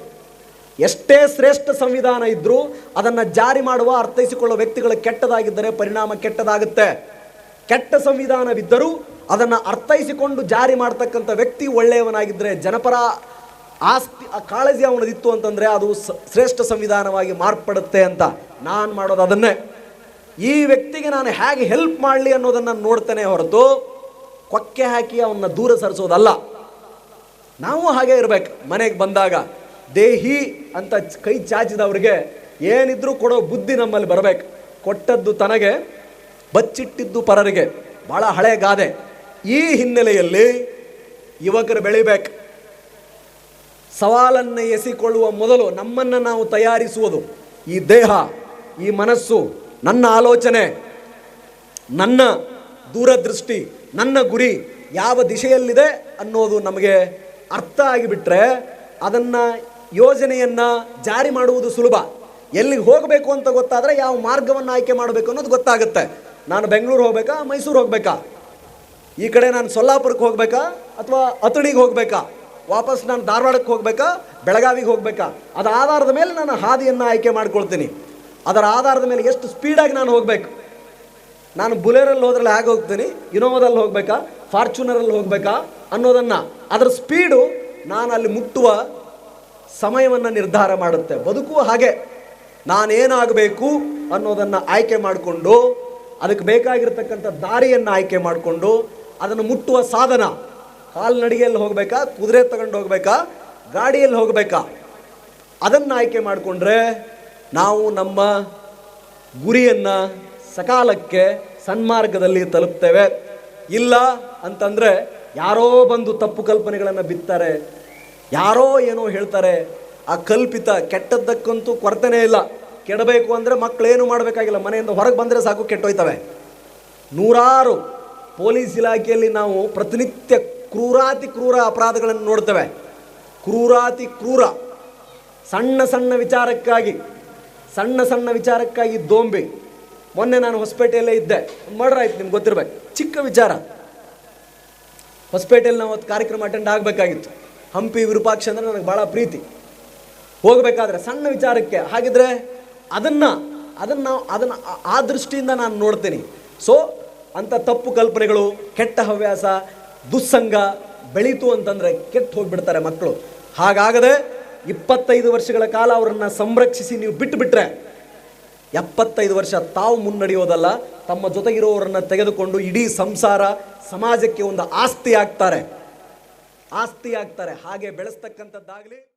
ಎಷ್ಟೇ ಶ್ರೇಷ್ಠ ಸಂವಿಧಾನ ಇದ್ದರೂ ಅದನ್ನು ಜಾರಿ ಮಾಡುವ, ಅರ್ಥೈಸಿಕೊಳ್ಳುವ ವ್ಯಕ್ತಿಗಳು ಕೆಟ್ಟದಾಗಿದ್ದರೆ ಪರಿಣಾಮ ಕೆಟ್ಟದಾಗುತ್ತೆ. ಕೆಟ್ಟ ಸಂವಿಧಾನವಿದ್ದರೂ ಅದನ್ನು ಅರ್ಥೈಸಿಕೊಂಡು ಜಾರಿ ಮಾಡ್ತಕ್ಕಂಥ ವ್ಯಕ್ತಿ ಒಳ್ಳೆಯವನಾಗಿದ್ದರೆ, ಜನಪರ ಆಸ್ತಿ ಕಾಳಜಿ ಅವನದಿತ್ತು ಅಂತಂದರೆ ಅದು ಶ್ರೇಷ್ಠ ಸಂವಿಧಾನವಾಗಿ ಮಾರ್ಪಡುತ್ತೆ ಅಂತ ನಾನು ಮಾಡೋದು ಅದನ್ನೇ. ಈ ವ್ಯಕ್ತಿಗೆ ನಾನು ಹೇಗೆ ಹೆಲ್ಪ್ ಮಾಡಲಿ ಅನ್ನೋದನ್ನು ನೋಡ್ತೇನೆ ಹೊರತು ಕೊಕ್ಕೆ ಹಾಕಿ ಅವನ್ನ ದೂರ ಸರಿಸೋದಲ್ಲ. ನಾವು ಹಾಗೆ ಇರಬೇಕು. ಮನೆಗೆ ಬಂದಾಗ ದೇಹಿ ಅಂತ ಕೈ ಚಾಚಿದವ್ರಿಗೆ ಏನಿದ್ರೂ ಕೊಡೋ ಬುದ್ಧಿ ನಮ್ಮಲ್ಲಿ ಬರಬೇಕು. ಕೊಟ್ಟದ್ದು ತನಗೆ, ಬಚ್ಚಿಟ್ಟಿದ್ದು ಪರರಿಗೆ. ಭಾಳ ಹಳೆ ಗಾದೆ. ಈ ಹಿನ್ನೆಲೆಯಲ್ಲಿ ಯುವಕರು ಬೆಳಿಬೇಕು. ಸವಾಲನ್ನು ಎಸಿಕೊಳ್ಳುವ ಮೊದಲು ನಮ್ಮನ್ನು ನಾವು ತಯಾರಿಸುವುದು. ಈ ದೇಹ, ಈ ಮನಸ್ಸು, ನನ್ನ ಆಲೋಚನೆ, ನನ್ನ ದೂರದೃಷ್ಟಿ, ನನ್ನ ಗುರಿ ಯಾವ ದಿಶೆಯಲ್ಲಿದೆ ಅನ್ನೋದು ನಮಗೆ ಅರ್ಥ ಆಗಿಬಿಟ್ರೆ ಅದನ್ನು, ಯೋಜನೆಯನ್ನು ಜಾರಿ ಮಾಡುವುದು ಸುಲಭ. ಎಲ್ಲಿಗೆ ಹೋಗಬೇಕು ಅಂತ ಗೊತ್ತಾದರೆ ಯಾವ ಮಾರ್ಗವನ್ನು ಆಯ್ಕೆ ಮಾಡಬೇಕು ಅನ್ನೋದು ಗೊತ್ತಾಗುತ್ತೆ. ನಾನು ಬೆಂಗಳೂರು ಹೋಗ್ಬೇಕಾ, ಮೈಸೂರು ಹೋಗ್ಬೇಕಾ, ಈ ಕಡೆ ನಾನು ಸೊಲ್ಲಾಪುರಕ್ಕೆ ಹೋಗ್ಬೇಕಾ ಅಥವಾ ಅಥಣಿಗೆ ಹೋಗ್ಬೇಕಾ, ವಾಪಸ್ ನಾನು ಧಾರವಾಡಕ್ಕೆ ಹೋಗ್ಬೇಕಾ, ಬೆಳಗಾವಿಗೆ ಹೋಗ್ಬೇಕಾ, ಅದರ ಆಧಾರದ ಮೇಲೆ ನಾನು ಹಾದಿಯನ್ನು ಆಯ್ಕೆ ಮಾಡ್ಕೊಳ್ತೀನಿ. ಅದರ ಆಧಾರದ ಮೇಲೆ ಎಷ್ಟು ಸ್ಪೀಡಾಗಿ ನಾನು ಹೋಗಬೇಕು. ನಾನು ಬುಲೆರಲ್ಲಿ ಹೋದ್ರಲ್ಲಿ ಹೇಗೆ ಹೋಗ್ತೀನಿ, ಇನೋವಾದಲ್ಲಿ ಹೋಗಬೇಕಾ, ಫಾರ್ಚುನರಲ್ಲಿ ಹೋಗಬೇಕಾ ಅನ್ನೋದನ್ನು, ಅದರ ಸ್ಪೀಡು ನಾನು ಅಲ್ಲಿ ಮುಟ್ಟುವ ಸಮಯವನ್ನು ನಿರ್ಧಾರ ಮಾಡುತ್ತೆ. ಬದುಕುವ ಹಾಗೆ ನಾನೇನಾಗಬೇಕು ಅನ್ನೋದನ್ನು ಆಯ್ಕೆ ಮಾಡಿಕೊಂಡು, ಅದಕ್ಕೆ ಬೇಕಾಗಿರ್ತಕ್ಕಂಥ ದಾರಿಯನ್ನು ಆಯ್ಕೆ ಮಾಡಿಕೊಂಡು, ಅದನ್ನು ಮುಟ್ಟುವ ಸಾಧನ, ಕಾಲ್ನಡಿಗೆಯಲ್ಲಿ ಹೋಗಬೇಕಾ, ಕುದುರೆ ತಗೊಂಡು ಹೋಗಬೇಕಾ, ಗಾಡಿಯಲ್ಲಿ ಹೋಗಬೇಕಾ, ಅದನ್ನು ಆಯ್ಕೆ ಮಾಡಿಕೊಂಡ್ರೆ ನಾವು ನಮ್ಮ ಗುರಿಯನ್ನು ಸಕಾಲಕ್ಕೆ ಸನ್ಮಾರ್ಗದಲ್ಲಿ ತಲುಪ್ತೇವೆ. ಇಲ್ಲ ಅಂತಂದರೆ ಯಾರೋ ಬಂದು ತಪ್ಪು ಕಲ್ಪನೆಗಳನ್ನು ಬಿತ್ತಾರೆ, ಯಾರೋ ಏನೋ ಹೇಳ್ತಾರೆ. ಆ ಕಲ್ಪಿತ ಕೆಟ್ಟದ್ದಕ್ಕಂತೂ ಕೊರತೆನೇ ಇಲ್ಲ. ಕೆಡಬೇಕು ಅಂದರೆ ಮಕ್ಕಳೇನು ಮಾಡಬೇಕಾಗಿಲ್ಲ, ಮನೆಯಿಂದ ಹೊರಗೆ ಬಂದರೆ ಸಾಕು ಕೆಟ್ಟೋಯ್ತವೆ. ನೂರಾರು ಪೊಲೀಸ್ ಇಲಾಖೆಯಲ್ಲಿ ನಾವು ಪ್ರತಿನಿತ್ಯ ಕ್ರೂರಾತಿ ಕ್ರೂರ ಅಪರಾಧಗಳನ್ನು ನೋಡ್ತೇವೆ. ಕ್ರೂರಾತಿ ಕ್ರೂರ, ಸಣ್ಣ ಸಣ್ಣ ವಿಚಾರಕ್ಕಾಗಿ ದೋಂಬಿ. ಮೊನ್ನೆ ನಾನು ಹೊಸಪೇಟೆಯಲ್ಲೇ ಇದ್ದೆ, ಮರ್ಡರ್ ಆಯ್ತು, ನಿಮ್ಗೆ ಗೊತ್ತಿರ್ಬೇಕು. ಚಿಕ್ಕ ವಿಚಾರ. ಹೊಸಪೇಟೆಯಲ್ಲಿ ನಾವು ಕಾರ್ಯಕ್ರಮ ಅಟೆಂಡ್ ಆಗಬೇಕಾಗಿತ್ತು. ಹಂಪಿ ವಿರೂಪಾಕ್ಷ ಅಂದರೆ ನನಗೆ ಭಾಳ ಪ್ರೀತಿ. ಹೋಗಬೇಕಾದ್ರೆ ಸಣ್ಣ ವಿಚಾರಕ್ಕೆ ಹಾಗಿದ್ರೆ ಅದನ್ನು ಆ ದೃಷ್ಟಿಯಿಂದ ನಾನು ನೋಡ್ತೀನಿ. ಸೊ ಅಂಥ ತಪ್ಪು ಕಲ್ಪನೆಗಳು, ಕೆಟ್ಟ ಹವ್ಯಾಸ, ದುಸ್ಸಂಗ ಬೆಳೀತು ಅಂತಂದರೆ ಕೆಟ್ಟು ಹೋಗಿಬಿಡ್ತಾರೆ ಮಕ್ಕಳು. ಹಾಗಾಗದೆ 25 ವರ್ಷಗಳ ಕಾಲ ಅವರನ್ನು ಸಂರಕ್ಷಿಸಿ ನೀವು ಬಿಟ್ಟುಬಿಟ್ರೆ 75 ವರ್ಷ ತಾವು ಮುನ್ನಡೆಯೋದಲ್ಲ, ತಮ್ಮ ಜೊತೆಗಿರೋರನ್ನು ತೆಗೆದುಕೊಂಡು ಇಡೀ ಸಂಸಾರ, ಸಮಾಜಕ್ಕೆ ಒಂದು ಆಸ್ತಿ ಆಗ್ತಾರೆ. ಹಾಗೆ ಬೆಳೆಸ್ತಕ್ಕಂಥದ್ದಾಗಲಿ.